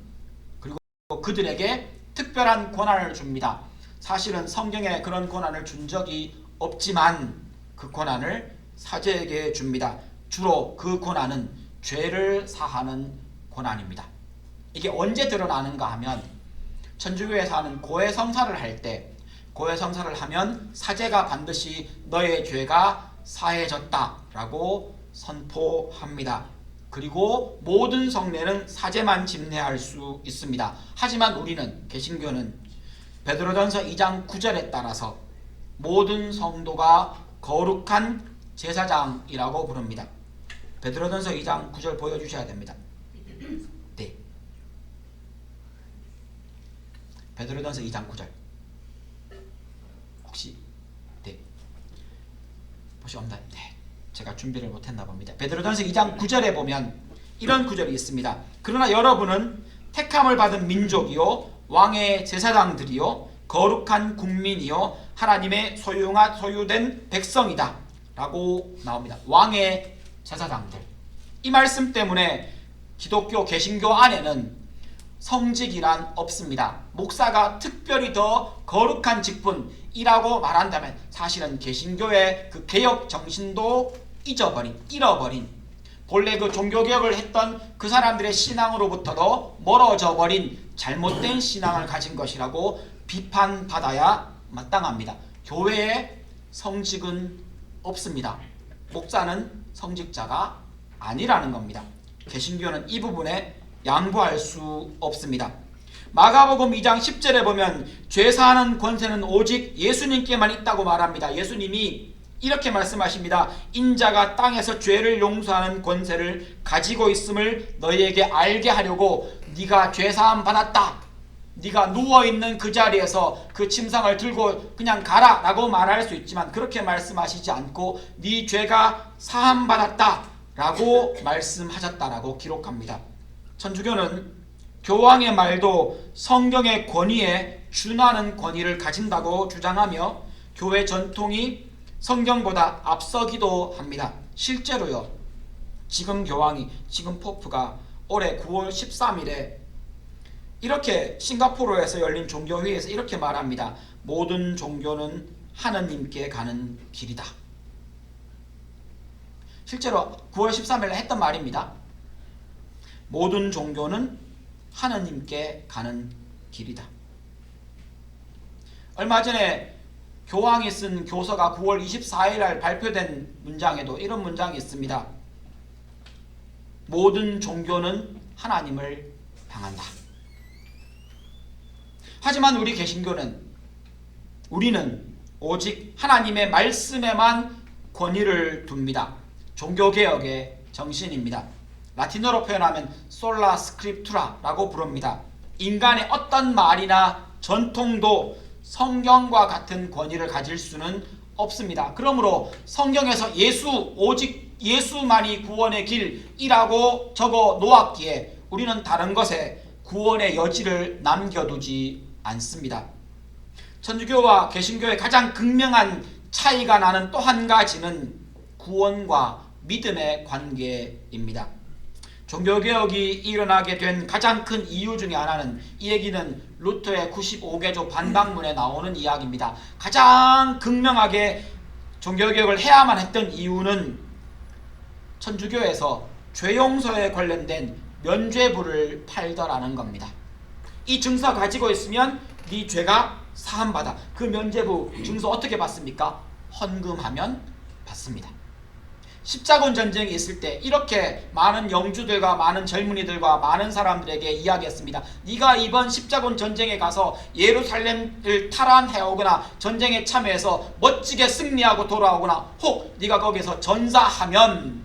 Speaker 2: 그리고 그들에게 특별한 권한을 줍니다. 사실은 성경에 그런 권한을 준 적이 없지만 그 권한을 사제에게 줍니다. 주로 그 권한은 죄를 사하는 권한입니다. 이게 언제 드러나는가 하면 천주교에서 하는 고해성사를 할 때, 고해성사를 하면 사제가 반드시 너의 죄가 사해졌다라고 선포합니다. 그리고 모든 성례는 사제만 집례할 수 있습니다. 하지만 우리는, 개신교는 베드로전서 2장 9절에 따라서 모든 성도가 거룩한 제사장이라고 부릅니다. 베드로전서 2장 9절 보여주셔야 됩니다. 네. 베드로전서 2장 9절 혹시 혹시 없나요? 네, 제가 준비를 못했나 봅니다. 베드로전서 2장 9절에 보면 이런 구절이 있습니다. 그러나 여러분은 택함을 받은 민족이요 왕의 제사장들이요 거룩한 국민이요 하나님의 소유된 백성이다 라고 나옵니다. 왕의 제사장들. 이 말씀 때문에 기독교 개신교 안에는 성직이란 없습니다. 목사가 특별히 더 거룩한 직분이라고 말한다면 사실은 개신교의 그 개혁 정신도 잃어버린 본래 그 종교개혁을 했던 그 사람들의 신앙으로부터도 멀어져 버린 잘못된 신앙을 가진 것이라고 비판받아야 마땅합니다. 교회에 성직은 없습니다. 목사는 성직자가 아니라는 겁니다. 개신교는 이 부분에 양보할 수 없습니다. 마가복음 2장 10절에 보면 죄사하는 권세는 오직 예수님께만 있다고 말합니다. 예수님이 이렇게 말씀하십니다. 인자가 땅에서 죄를 용서하는 권세를 가지고 있음을 너희에게 알게 하려고 네가 죄사함 받았다 네가 누워있는 그 자리에서 그 침상을 들고 그냥 가라 라고 말할 수 있지만 그렇게 말씀하시지 않고 네 죄가 사함받았다 라고 말씀하셨다라고 기록합니다. 천주교는 교황의 말도 성경의 권위에 준하는 권위를 가진다고 주장하며 교회 전통이 성경보다 앞서기도 합니다. 실제로요, 지금 포프가 올해 9월 13일에 이렇게 싱가포르에서 열린 종교회의에서 이렇게 말합니다. 모든 종교는 하느님께 가는 길이다. 실제로 9월 13일에 했던 말입니다. 모든 종교는 하느님께 가는 길이다. 얼마 전에 교황이 쓴 교서가 9월 24일 날 발표된 문장에도 이런 문장이 있습니다. 모든 종교는 하나님을 향한다. 하지만 우리 개신교는 우리는 오직 하나님의 말씀에만 권위를 둡니다. 종교개혁의 정신입니다. 라틴어로 표현하면 솔라 스크립투라라고 부릅니다. 인간의 어떤 말이나 전통도 성경과 같은 권위를 가질 수는 없습니다. 그러므로 성경에서 오직 예수만이 구원의 길이라고 적어 놓았기에 우리는 다른 것에 구원의 여지를 남겨두지 않습니다. 천주교와 개신교의 가장 극명한 차이가 나는 또 한 가지는 구원과 믿음의 관계입니다. 종교개혁이 일어나게 된 가장 큰 이유 중에 하나는, 이 얘기는 루터의 95개조 반박문에 나오는 이야기입니다. 가장 극명하게 종교개혁을 해야만 했던 이유는 천주교에서 죄용서에 관련된 면죄부를 팔더라는 겁니다. 이 증서 가지고 있으면 네 죄가 사함받아. 그 면죄부 증서 어떻게 받습니까? 헌금하면 받습니다. 십자군 전쟁이 있을 때 이렇게 많은 영주들과 많은 젊은이들과 많은 사람들에게 이야기했습니다. 네가 이번 십자군 전쟁에 가서 예루살렘을 탈환해오거나 전쟁에 참여해서 멋지게 승리하고 돌아오거나 혹 네가 거기서 전사하면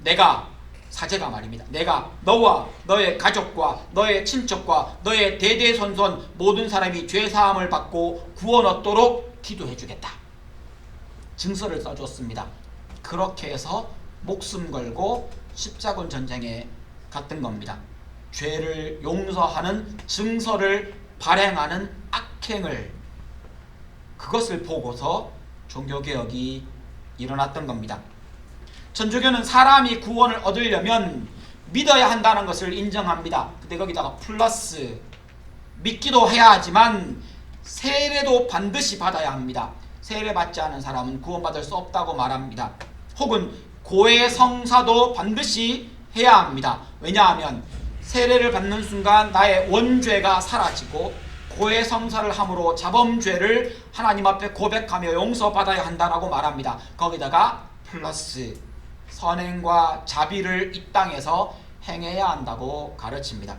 Speaker 2: 내가 사제가 말입니다. 내가 너와 너의 가족과 너의 친척과 너의 대대손손 모든 사람이 죄사함을 받고 구원 얻도록 기도해 주겠다. 증서를 써줬습니다. 그렇게 해서 목숨 걸고 십자군 전쟁에 갔던 겁니다. 죄를 용서하는 증서를 발행하는 악행을, 그것을 보고서 종교개혁이 일어났던 겁니다. 천주교는 사람이 구원을 얻으려면 믿어야 한다는 것을 인정합니다. 근데 거기다가 플러스 믿기도 해야 하지만 세례도 반드시 받아야 합니다. 세례 받지 않은 사람은 구원받을 수 없다고 말합니다. 혹은 고해 성사도 반드시 해야 합니다. 왜냐하면 세례를 받는 순간 나의 원죄가 사라지고 고해 성사를 함으로 자범죄를 하나님 앞에 고백하며 용서받아야 한다라고 말합니다. 거기다가 플러스 선행과 자비를 이 땅에서 행해야 한다고 가르칩니다.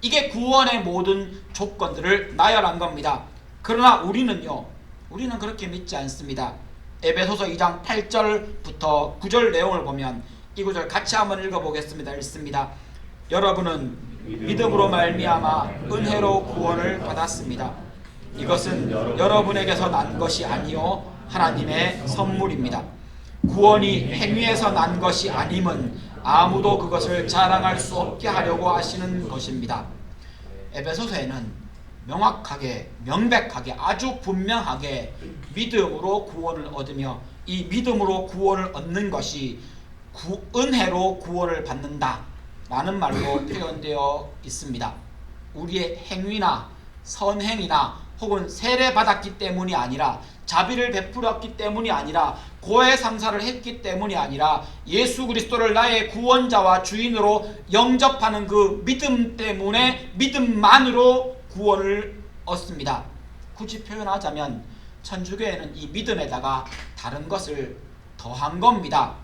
Speaker 2: 이게 구원의 모든 조건들을 나열한 겁니다. 그러나 우리는 그렇게 믿지 않습니다. 에베소서 2장 8절부터 9절 내용을 보면 이 구절 같이 한번 읽어보겠습니다. 읽습니다. 여러분은 믿음으로 말미암아 은혜로 구원을 받았습니다. 이것은 여러분에게서 난 것이 아니요 하나님의 선물입니다. 구원이 행위에서 난 것이 아님은 아무도 그것을 자랑할 수 없게 하려고 하시는 것입니다. 에베소서에는 명확하게, 명백하게, 아주 분명하게 믿음으로 구원을 얻으며 이 믿음으로 구원을 얻는 것이 은혜로 구원을 받는다 라는 말로 표현되어 있습니다. 우리의 행위나 선행이나 혹은 세례받았기 때문이 아니라, 자비를 베풀었기 때문이 아니라, 고해 상사를 했기 때문이 아니라 예수 그리스도를 나의 구원자와 주인으로 영접하는 그 믿음 때문에, 믿음만으로 구원을 얻습니다. 굳이 표현하자면 천주교에는 이 믿음에다가 다른 것을 더한 겁니다.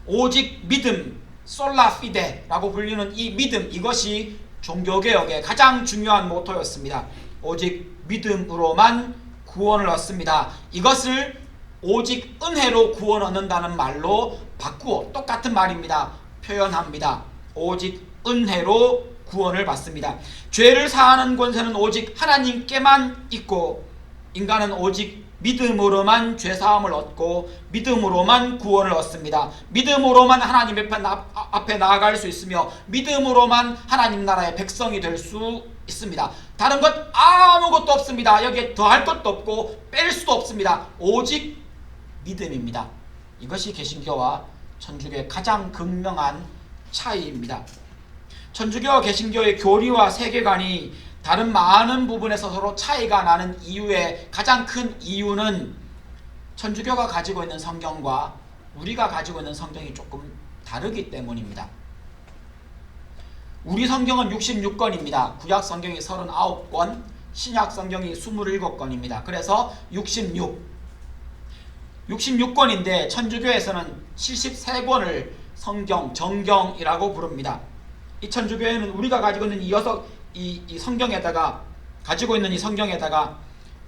Speaker 2: 오직 믿음, 솔라 피데라고 불리는 이 믿음, 이것이 종교개혁의 가장 중요한 모토였습니다. 오직 믿음으로만 구원을 얻습니다. 이것을 오직 은혜로 구원 얻는다는 말로 바꾸어 똑같은 말입니다. 표현합니다. 오직 은혜로 구원을 받습니다. 죄를 사하는 권세는 오직 하나님께만 있고 인간은 오직 믿음으로만 죄사함을 얻고 믿음으로만 구원을 얻습니다. 믿음으로만 하나님 앞에 나아갈 수 있으며 믿음으로만 하나님 나라의 백성이 될 수 있습니다. 다른 것 아무것도 없습니다. 여기에 더할 것도 없고 뺄 수도 없습니다. 오직 믿음입니다. 이것이 개신교와 천주교의 가장 극명한 차이입니다. 천주교와 개신교의 교리와 세계관이 다른 많은 부분에서 서로 차이가 나는 이유의 가장 큰 이유는 천주교가 가지고 있는 성경과 우리가 가지고 있는 성경이 조금 다르기 때문입니다. 우리 성경은 66권입니다. 구약 성경이 39권, 신약 성경이 27권입니다. 그래서 66권인데 천주교에서는 73권을 성경, 정경이라고 부릅니다. 이 천주교에는 우리가 가지고 있는 이 성경에다가 가지고 있는 이 성경에다가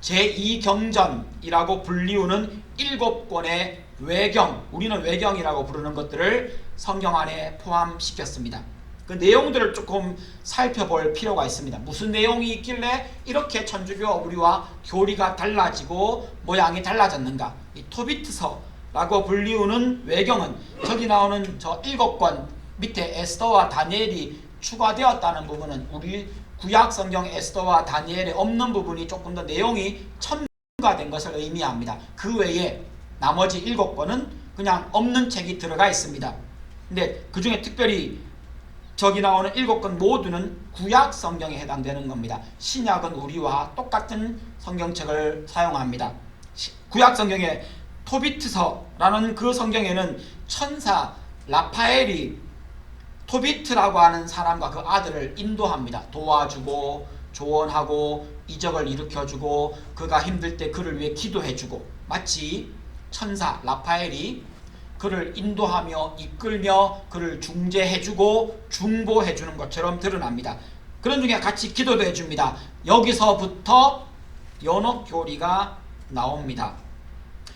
Speaker 2: 제2경전이라고 불리우는 7권의 외경, 우리는 외경이라고 부르는 것들을 성경 안에 포함시켰습니다. 그 내용들을 조금 살펴볼 필요가 있습니다. 무슨 내용이 있길래 이렇게 천주교와 우리와 교리가 달라지고 모양이 달라졌는가? 이 토비트서라고 불리우는 외경은 저기 나오는 저 7권 밑에 에스더와 다니엘이 추가되었다는 부분은 우리 구약 성경 에스더와 다니엘에 없는 부분이 조금 더 내용이 첨가된 것을 의미합니다. 그 외에 나머지 7권은 그냥 없는 책이 들어가 있습니다. 근데 그 중에 특별히 저기 나오는 7권 모두는 구약 성경에 해당되는 겁니다. 신약은 우리와 똑같은 성경책을 사용합니다. 구약 성경에 토비트서라는 그 성경에는 천사 라파엘이 토비트라고 하는 사람과 그 아들을 인도합니다. 도와주고 조언하고 이적을 일으켜주고 그가 힘들 때 그를 위해 기도해주고 마치 천사 라파엘이 그를 인도하며 이끌며 그를 중재해주고 중보해주는 것처럼 드러납니다. 그런 중에 같이 기도도 해줍니다. 여기서부터 연옥교리가 나옵니다.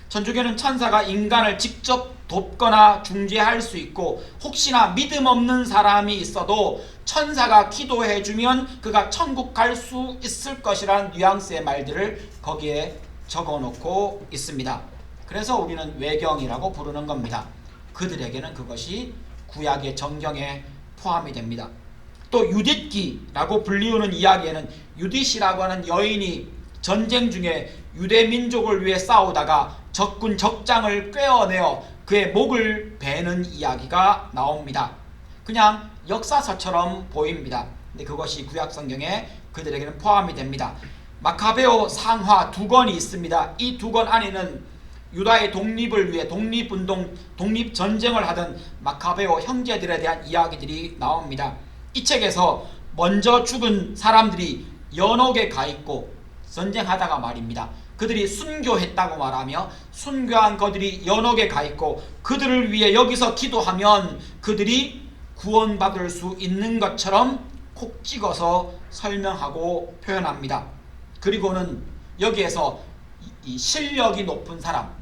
Speaker 2: 천주교는 천사가 인간을 직접 돕거나 중재할 수 있고 혹시나 믿음 없는 사람이 있어도 천사가 기도해주면 그가 천국 갈 수 있을 것이라는 뉘앙스의 말들을 거기에 적어놓고 있습니다. 그래서 우리는 외경이라고 부르는 겁니다. 그들에게는 그것이 구약의 정경에 포함이 됩니다. 또 유딧기라고 불리우는 이야기에는 유딧이라고 하는 여인이 전쟁 중에 유대 민족을 위해 싸우다가 적군 적장을 꿰어내어 그의 목을 베는 이야기가 나옵니다. 그냥 역사서처럼 보입니다. 근데 그것이 구약 성경에 그들에게는 포함이 됩니다. 마카베오 상하 2권이 있습니다. 이 2권 안에는 유다의 독립을 위해 독립운동, 독립전쟁을 하던 마카베오 형제들에 대한 이야기들이 나옵니다. 이 책에서 먼저 죽은 사람들이 연옥에 가 있고 전쟁하다가 말입니다. 그들이 순교했다고 말하며 순교한 그들이 연옥에 가 있고 그들을 위해 여기서 기도하면 그들이 구원받을 수 있는 것처럼 콕 찍어서 설명하고 표현합니다. 그리고는 여기에서 이 실력이 높은 사람,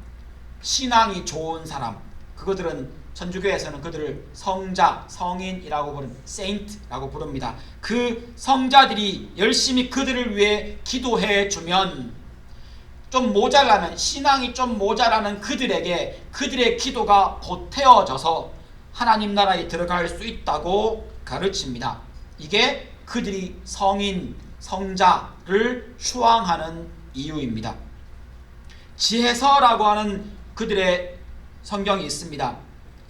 Speaker 2: 신앙이 좋은 사람, 그것들은 천주교에서는 그들을 성자, 성인이라고 부르는 세인트라고 부릅니다. 그 성자들이 열심히 그들을 위해 기도해 주면 좀 모자라는, 신앙이 좀 모자라는 그들에게 그들의 기도가 보태어져서 하나님 나라에 들어갈 수 있다고 가르칩니다. 이게 그들이 성인, 성자를 추앙하는 이유입니다. 지혜서라고 하는 그들의 성경이 있습니다.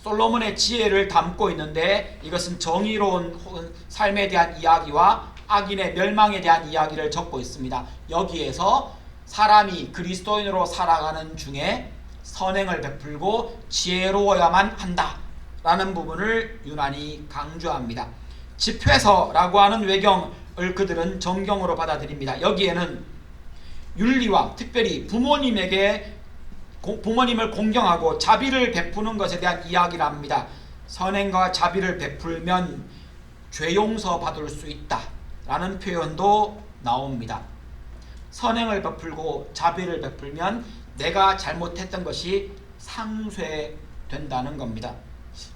Speaker 2: 솔로몬의 지혜를 담고 있는데 이것은 정의로운 삶에 대한 이야기와 악인의 멸망에 대한 이야기를 적고 있습니다. 여기에서 사람이 그리스도인으로 살아가는 중에 선행을 베풀고 지혜로워야만 한다 라는 부분을 유난히 강조합니다. 집회서라고 하는 외경을 그들은 정경으로 받아들입니다. 여기에는 윤리와 특별히 부모님을 공경하고 자비를 베푸는 것에 대한 이야기를 합니다. 선행과 자비를 베풀면 죄 용서 받을 수 있다 라는 표현도 나옵니다. 선행을 베풀고 자비를 베풀면 내가 잘못했던 것이 상쇄된다는 겁니다.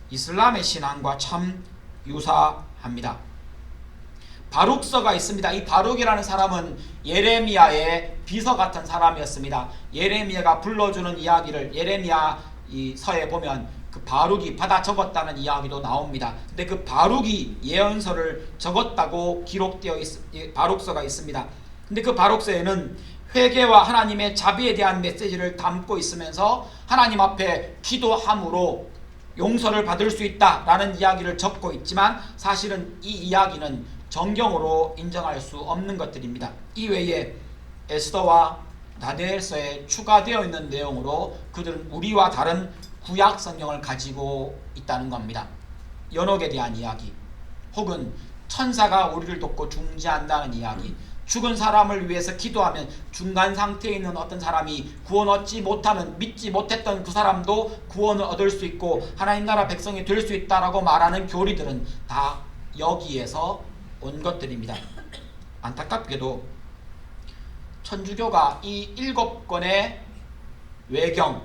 Speaker 2: 이슬람의 신앙과 참 유사합니다. 바룩서가 있습니다. 이 바룩이라는 사람은 예레미야의 비서 같은 사람이었습니다. 예레미야가 불러주는 이야기를 예레미야 이 서에 보면 그 바룩이 받아 적었다는 이야기도 나옵니다. 근데 그 바룩이 예언서를 적었다고 기록되어 바룩서가 있습니다. 근데 그 바룩서에는 회개와 하나님의 자비에 대한 메시지를 담고 있으면서 하나님 앞에 기도함으로 용서를 받을 수 있다라는 이야기를 적고 있지만 사실은 이 이야기는 정경으로 인정할 수 없는 것들입니다. 이외에 에스더와 다니엘서에 추가되어 있는 내용으로 그들은 우리와 다른 구약 성경을 가지고 있다는 겁니다. 연옥에 대한 이야기, 혹은 천사가 우리를 돕고 중재한다는 이야기, 죽은 사람을 위해서 기도하면 중간 상태에 있는 어떤 사람이 구원 얻지 못하는, 믿지 못했던 그 사람도 구원을 얻을 수 있고 하나님 나라 백성이 될 수 있다라고 말하는 교리들은 다 여기에서 온 것들입니다. 안타깝게도 천주교가 이 7권의 외경,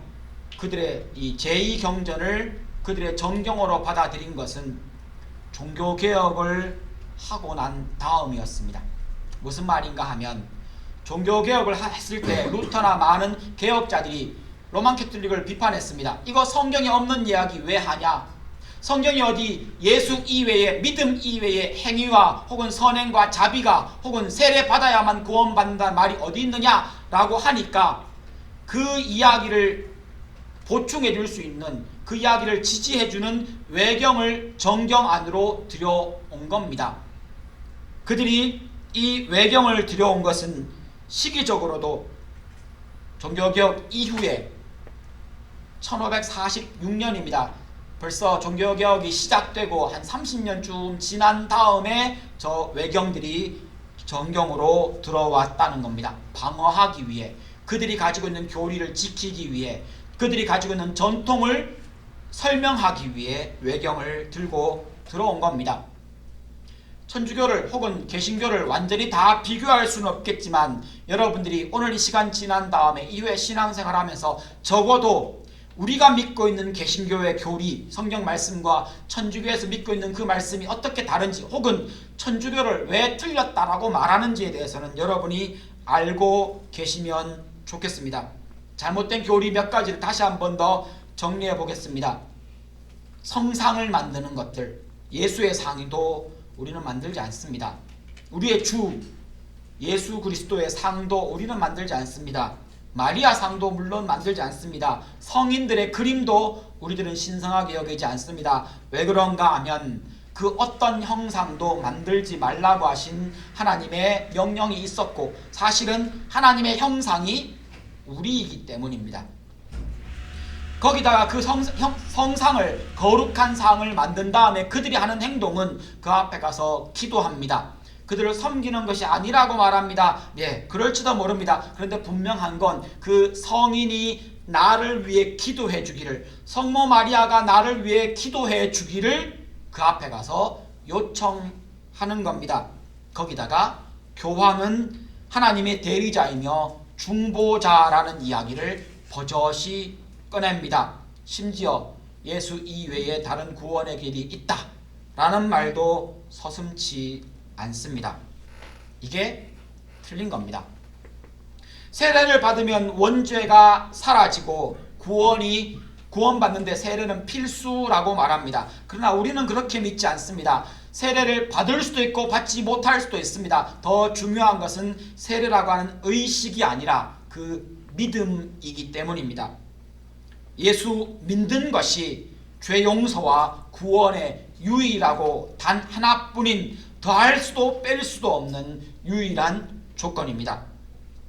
Speaker 2: 그들의 이 제2경전을 그들의 정경으로 받아들인 것은 종교개혁을 하고 난 다음이었습니다. 무슨 말인가 하면 종교개혁을 했을 때 루터나 많은 개혁자들이 로만 캐톨릭을 비판했습니다. 이거 성경에 없는 이야기 왜 하냐? 성경이 어디 예수 이외에, 믿음 이외에 행위와 혹은 선행과 자비가 혹은 세례 받아야만 구원받는다는 말이 어디 있느냐라고 하니까 그 이야기를 보충해 줄 수 있는, 그 이야기를 지지해 주는 외경을 정경 안으로 들여온 겁니다. 그들이 이 외경을 들여온 것은 시기적으로도 종교개혁 이후에 1546년입니다. 벌써 종교개혁이 시작되고 한 30년쯤 지난 다음에 저 외경들이 정경으로 들어왔다는 겁니다. 방어하기 위해, 그들이 가지고 있는 교리를 지키기 위해, 그들이 가지고 있는 전통을 설명하기 위해 외경을 들고 들어온 겁니다. 천주교를 혹은 개신교를 완전히 다 비교할 수는 없겠지만 여러분들이 오늘 이 시간 지난 다음에 이후에 신앙생활 하면서 적어도 우리가 믿고 있는 개신교의 교리, 성경 말씀과 천주교에서 믿고 있는 그 말씀이 어떻게 다른지, 혹은 천주교를 왜 틀렸다라고 말하는지에 대해서는 여러분이 알고 계시면 좋겠습니다. 잘못된 교리 몇 가지를 다시 한 번 더 정리해 보겠습니다. 성상을 만드는 것들, 예수의 상도 우리는 만들지 않습니다. 우리의 주 예수 그리스도의 상도 우리는 만들지 않습니다. 마리아 상도 물론 만들지 않습니다. 성인들의 그림도 우리들은 신성하게 여기지 않습니다. 왜 그런가 하면 그 어떤 형상도 만들지 말라고 하신 하나님의 명령이 있었고, 사실은 하나님의 형상이 우리이기 때문입니다. 거기다가 그 성상을, 거룩한 상을 만든 다음에 그들이 하는 행동은 그 앞에 가서 기도합니다. 그들을 섬기는 것이 아니라고 말합니다. 예, 그럴지도 모릅니다. 그런데 분명한 건 그 성인이 나를 위해 기도해 주기를, 성모 마리아가 나를 위해 기도해 주기를 그 앞에 가서 요청하는 겁니다. 거기다가 교황은 하나님의 대리자이며 중보자라는 이야기를 버젓이 꺼냅니다. 심지어 예수 이외에 다른 구원의 길이 있다 라는 말도 서슴지 않습니다. 이게 틀린 겁니다. 세례를 받으면 원죄가 사라지고 구원받는데 세례는 필수라고 말합니다. 그러나 우리는 그렇게 믿지 않습니다. 세례를 받을 수도 있고 받지 못할 수도 있습니다. 더 중요한 것은 세례라고 하는 의식이 아니라 그 믿음이기 때문입니다. 예수 믿는 것이 죄 용서와 구원의 유일하고 단 하나뿐인, 더할 수도 뺄 수도 없는 유일한 조건입니다.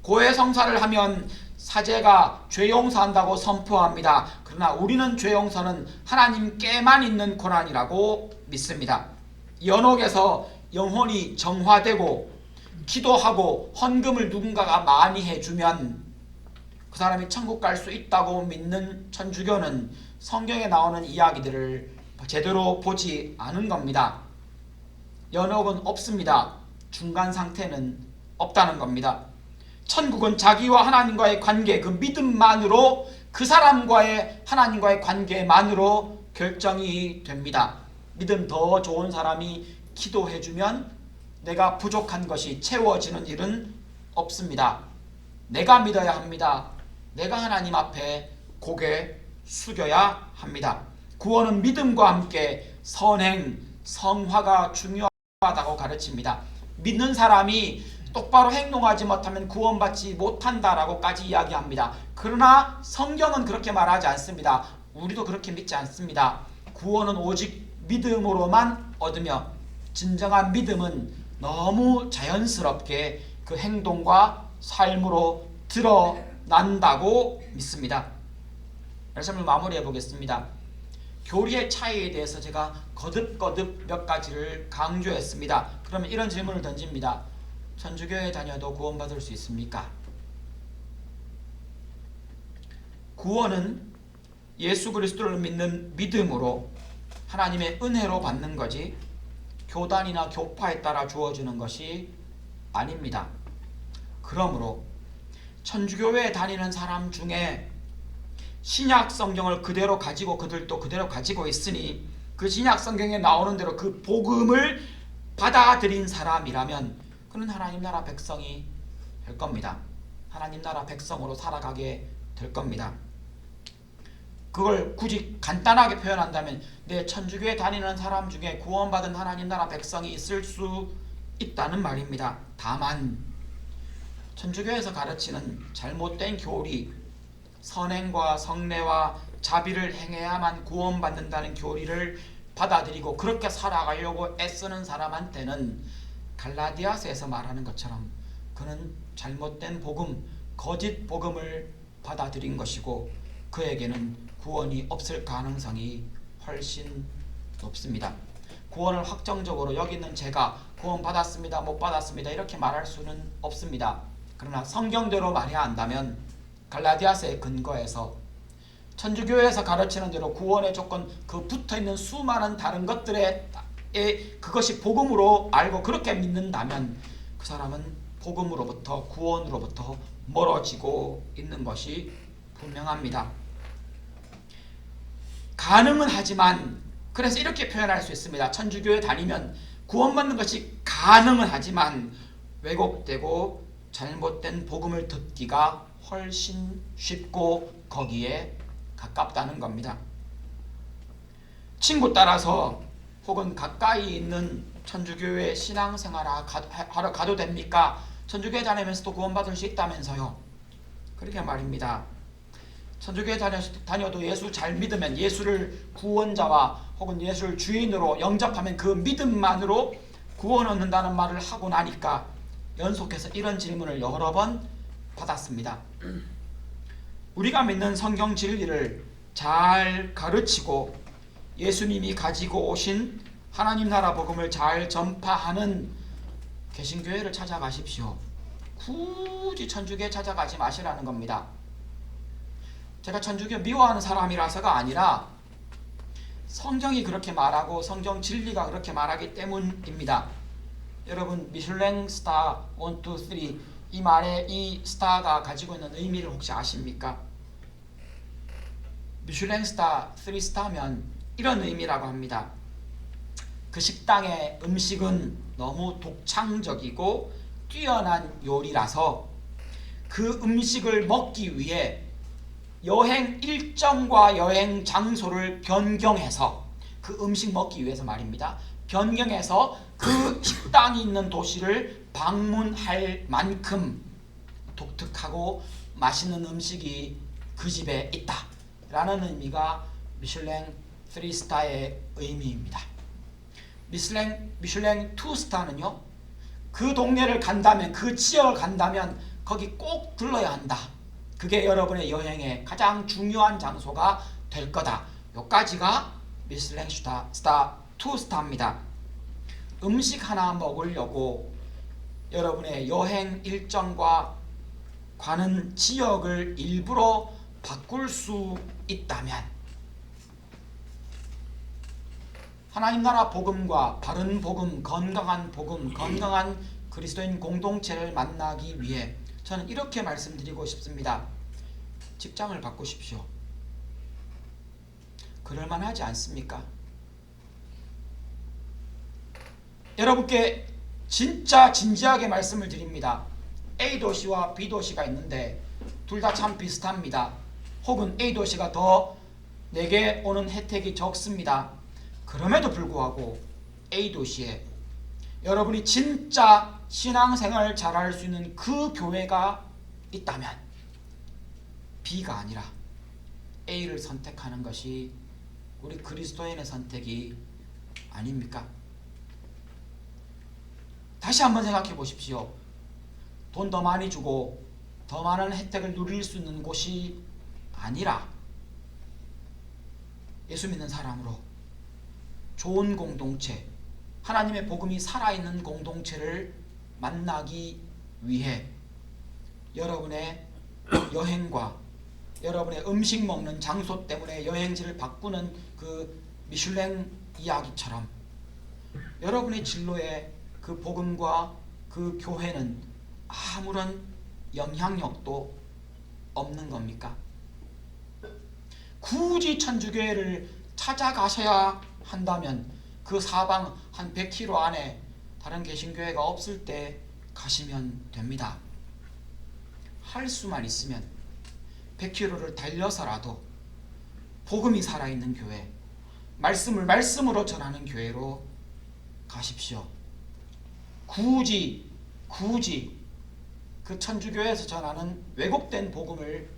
Speaker 2: 고해성사를 하면 사제가 죄 용서한다고 선포합니다. 그러나 우리는 죄 용서는 하나님께만 있는 권한이라고 믿습니다. 연옥에서 영혼이 정화되고 기도하고 헌금을 누군가가 많이 해주면 그 사람이 천국 갈 수 있다고 믿는 천주교는 성경에 나오는 이야기들을 제대로 보지 않은 겁니다. 연옥은 없습니다. 중간 상태는 없다는 겁니다. 천국은 자기와 하나님과의 관계, 그 믿음만으로, 그 사람과의 하나님과의 관계만으로 결정이 됩니다. 믿음 더 좋은 사람이 기도해주면 내가 부족한 것이 채워지는 일은 없습니다. 내가 믿어야 합니다. 내가 하나님 앞에 고개 숙여야 합니다. 구원은 믿음과 함께 선행, 성화가 중요하다고 가르칩니다. 믿는 사람이 똑바로 행동하지 못하면 구원받지 못한다라고까지 이야기합니다. 그러나 성경은 그렇게 말하지 않습니다. 우리도 그렇게 믿지 않습니다. 구원은 오직 믿음으로만 얻으며 진정한 믿음은 너무 자연스럽게 그 행동과 삶으로 드러난다고 믿습니다. 말씀을 마무리해 보겠습니다. 교리의 차이에 대해서 제가 거듭거듭 몇 가지를 강조했습니다. 그러면 이런 질문을 던집니다. 천주교에 다녀도 구원받을 수 있습니까? 구원은 예수 그리스도를 믿는 믿음으로 하나님의 은혜로 받는 거지 교단이나 교파에 따라 주어지는 것이 아닙니다. 그러므로 천주교회에 다니는 사람 중에 신약 성경을 그대로 가지고 그들도 그대로 가지고 있으니 그 신약 성경에 나오는 대로 그 복음을 받아들인 사람이라면 그는 하나님 나라 백성이 될 겁니다. 하나님 나라 백성으로 살아가게 될 겁니다. 그걸 굳이 간단하게 표현한다면 내 천주교에 다니는 사람 중에 구원받은 하나님 나라 백성이 있을 수 있다는 말입니다. 다만 천주교에서 가르치는 잘못된 교리, 선행과 성례와 자비를 행해야만 구원받는다는 교리를 받아들이고 그렇게 살아가려고 애쓰는 사람한테는 갈라디아서에서 말하는 것처럼 그는 잘못된 복음, 거짓 복음을 받아들인 것이고 그에게는 구원이 없을 가능성이 훨씬 높습니다. 구원을 확정적으로 여기 있는 제가 구원 받았습니다, 못 받았습니다 이렇게 말할 수는 없습니다. 그러나 성경대로 말해야 한다면 갈라디아서의 근거에서 천주교에서 가르치는 대로 구원의 조건 그 붙어있는 수많은 다른 것들에 그것이 복음으로 알고 그렇게 믿는다면 그 사람은 복음으로부터 구원으로부터 멀어지고 있는 것이 분명합니다. 가능은 하지만 그래서 이렇게 표현할 수 있습니다. 천주교에 다니면 구원받는 것이 가능은 하지만 왜곡되고 잘못된 복음을 듣기가 훨씬 쉽고 거기에 가깝다는 겁니다. 친구 따라서 혹은 가까이 있는 천주교회 신앙생활하러 가도 됩니까? 천주교회 다니면서도 구원받을 수 있다면서요. 그렇게 말입니다. 천주교회 다녀도 예수 잘 믿으면 예수를 구원자와 혹은 예수를 주인으로 영접하면 그 믿음만으로 구원 얻는다는 말을 하고 나니까 연속해서 이런 질문을 여러 번 받았습니다. 우리가 믿는 성경 진리를 잘 가르치고 예수님이 가지고 오신 하나님 나라 복음을 잘 전파하는 개신교회를 찾아가십시오. 굳이 천주교에 찾아가지 마시라는 겁니다. 제가 천주교 미워하는 사람이라서가 아니라 성경이 그렇게 말하고 성경 진리가 그렇게 말하기 때문입니다. 여러분 미슐랭 스타 1, 2, 3 이 말에 이 스타가 가지고 있는 의미를 혹시 아십니까? 미슐랭 스타 3스타면 이런 의미라고 합니다. 그 식당의 음식은 너무 독창적이고 뛰어난 요리라서 그 음식을 먹기 위해 여행 일정과 여행 장소를 변경해서 그 음식 먹기 위해서 말입니다. 변경해서 그 식당이 있는 도시를 방문할 만큼 독특하고 맛있는 음식이 그 집에 있다 라는 의미가 미슐랭 3스타의 의미입니다. 미슐랭 2스타는요 그 동네를 간다면 그 지역을 간다면 거기 꼭 들러야 한다. 그게 여러분의 여행의 가장 중요한 장소가 될 거다. 여기까지가 미슐랭 스타 2스타입니다. 음식 하나 먹으려고 여러분의 여행 일정과 가는 지역을 일부러 바꿀 수 있다면 하나님 나라 복음과 바른 복음, 건강한 그리스도인 공동체를 만나기 위해 저는 이렇게 말씀드리고 싶습니다. 직장을 바꾸십시오. 그럴만 하지 않습니까? 여러분께 진짜 진지하게 말씀을 드립니다. A 도시와 B 도시가 있는데 둘 다 참 비슷합니다. 혹은 A 도시가 더 내게 오는 혜택이 적습니다. 그럼에도 불구하고 A 도시에 여러분이 진짜 신앙생활 잘할 수 있는 그 교회가 있다면 B가 아니라 A를 선택하는 것이 우리 그리스도인의 선택이 아닙니까? 다시 한번 생각해 보십시오. 돈 더 많이 주고 더 많은 혜택을 누릴 수 있는 곳이 아니라 예수 믿는 사람으로 좋은 공동체, 하나님의 복음이 살아있는 공동체를 만나기 위해 여러분의 여행과 여러분의 음식 먹는 장소 때문에 여행지를 바꾸는 그 미슐랭 이야기처럼 여러분의 진로에 그 복음과 그 교회는 아무런 영향력도 없는 겁니까? 굳이 천주교회를 찾아가셔야 한다면 그 사방 한 100km 안에 다른 개신교회가 없을 때 가시면 됩니다. 할 수만 있으면 100km를 달려서라도 복음이 살아있는 교회, 말씀을 말씀으로 전하는 교회로 가십시오. 굳이 그 천주교회에서 전하는 왜곡된 복음을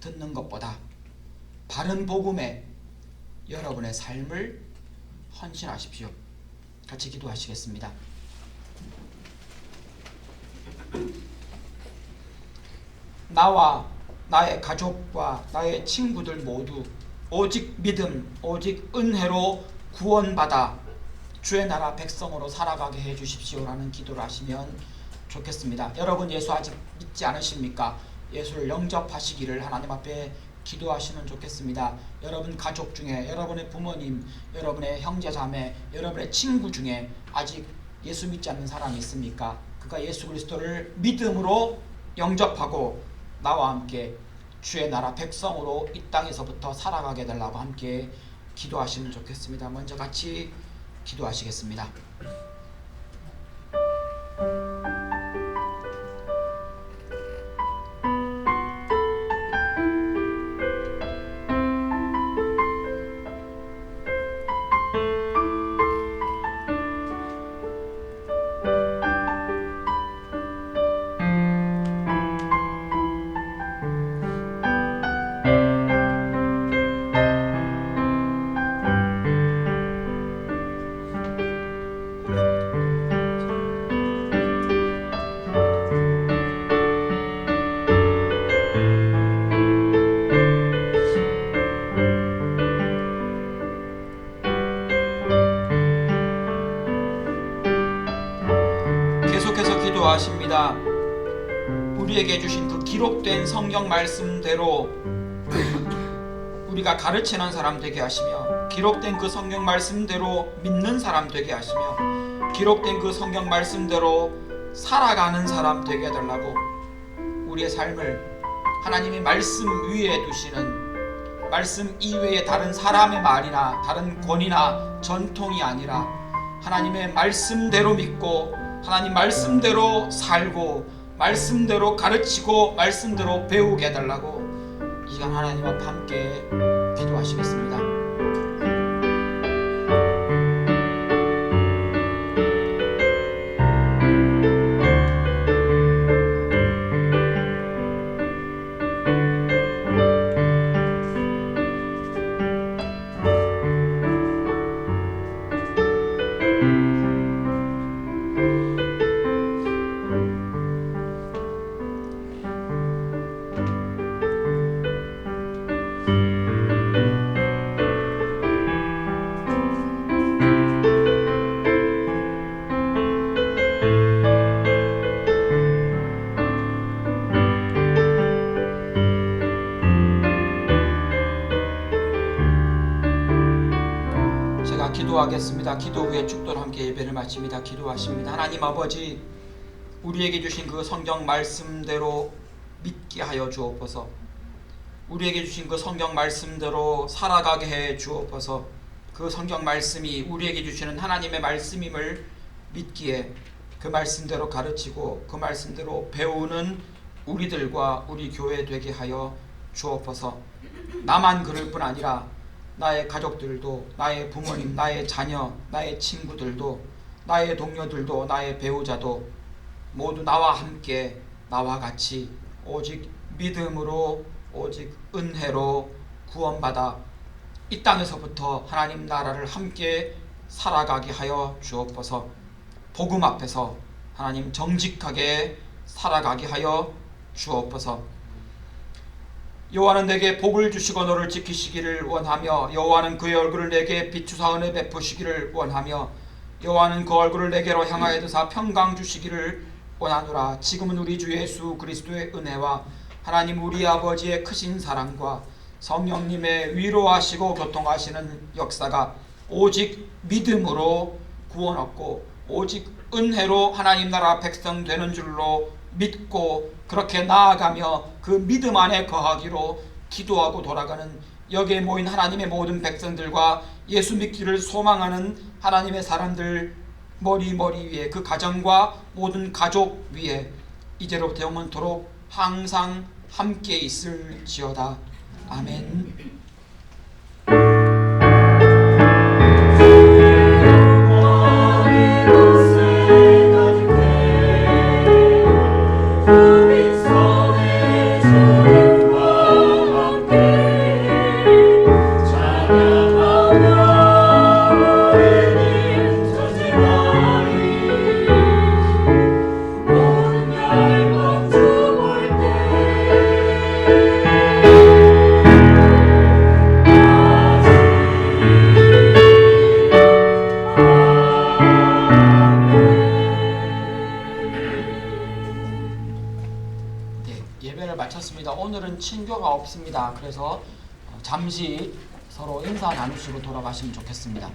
Speaker 2: 듣는 것보다 바른 복음에 여러분의 삶을 헌신하십시오. 같이 기도하시겠습니다. 나와 나의 가족과 나의 친구들 모두 오직 믿음, 오직 은혜로 구원받아 주의 나라 백성으로 살아가게 해주십시오라는 기도를 하시면 좋겠습니다. 여러분 예수 아직 믿지 않으십니까? 예수를 영접하시기를 하나님 앞에 기도하시면 좋겠습니다. 여러분 가족 중에, 여러분의 부모님, 여러분의 형제자매, 여러분의 친구 중에 아직 예수 믿지 않는 사람이 있습니까? 그가 예수 그리스도를 믿음으로 영접하고 나와 함께 주의 나라 백성으로 이 땅에서부터 살아가게 해달라고 함께 기도하시면 좋겠습니다. 먼저 같이 기도하시겠습니다. 계속해서 기도하십니다. 우리에게 주신 그 기록된 성경 말씀대로 우리가 가르치는 사람 되게 하시며, 기록된 그 성경 말씀대로 믿는 사람 되게 하시며, 기록된 그 성경 말씀대로 살아가는 사람 되게 해달라고 우리의 삶을 하나님의 말씀 위에 두시는, 말씀 이외에 다른 사람의 말이나 다른 권위나 전통이 아니라 하나님의 말씀대로 믿고 하나님 말씀대로 살고 말씀대로 가르치고 말씀대로 배우게 해달라고 이 시간 하나님 앞에 함께 기도하시겠습니다. 기도하겠습니다. 기도 후에 축도로 함께 예배를 마칩니다. 기도하십니다. 하나님 아버지, 우리에게 주신 그 성경 말씀대로 믿게 하여 주옵소서. 우리에게 주신 그 성경 말씀대로 살아가게 해 주옵소서. 그 성경 말씀이 우리에게 주시는 하나님의 말씀임을 믿기에 그 말씀대로 가르치고 그 말씀대로 배우는 우리들과 우리 교회 되게 하여 주옵소서. 나만 그럴 뿐 아니라 나의 가족들도, 나의 부모님, 나의 자녀, 나의 친구들도, 나의 동료들도, 나의 배우자도 모두 나와 함께, 나와 같이 오직 믿음으로, 오직 은혜로 구원받아 이 땅에서부터 하나님 나라를 함께 살아가게 하여 주옵소서. 복음 앞에서 하나님 정직하게 살아가게 하여 주옵소서. 여호와는 내게 복을 주시고 너를 지키시기를 원하며, 여호와는 그의 얼굴을 내게 비추사 은혜 베푸시기를 원하며, 여호와는 그 얼굴을 내게로 향하여 드사 평강 주시기를 원하노라. 지금은 우리 주 예수 그리스도의 은혜와 하나님 우리 아버지의 크신 사랑과 성령님의 위로하시고 교통하시는 역사가 오직 믿음으로 구원 얻고 오직 은혜로 하나님 나라 백성 되는 줄로 믿고 그렇게 나아가며 그 믿음 안에 거하기로 기도하고 돌아가는 여기에 모인 하나님의 모든 백성들과 예수 믿기를 소망하는 하나님의 사람들 머리 위에, 그 가정과 모든 가족 위에 이제로부터 영원토록 항상 함께 있을지어다. 아멘. 예배를 마쳤습니다. 오늘은 친교가 없습니다. 그래서 잠시 서로 인사 나누시고 돌아가시면 좋겠습니다.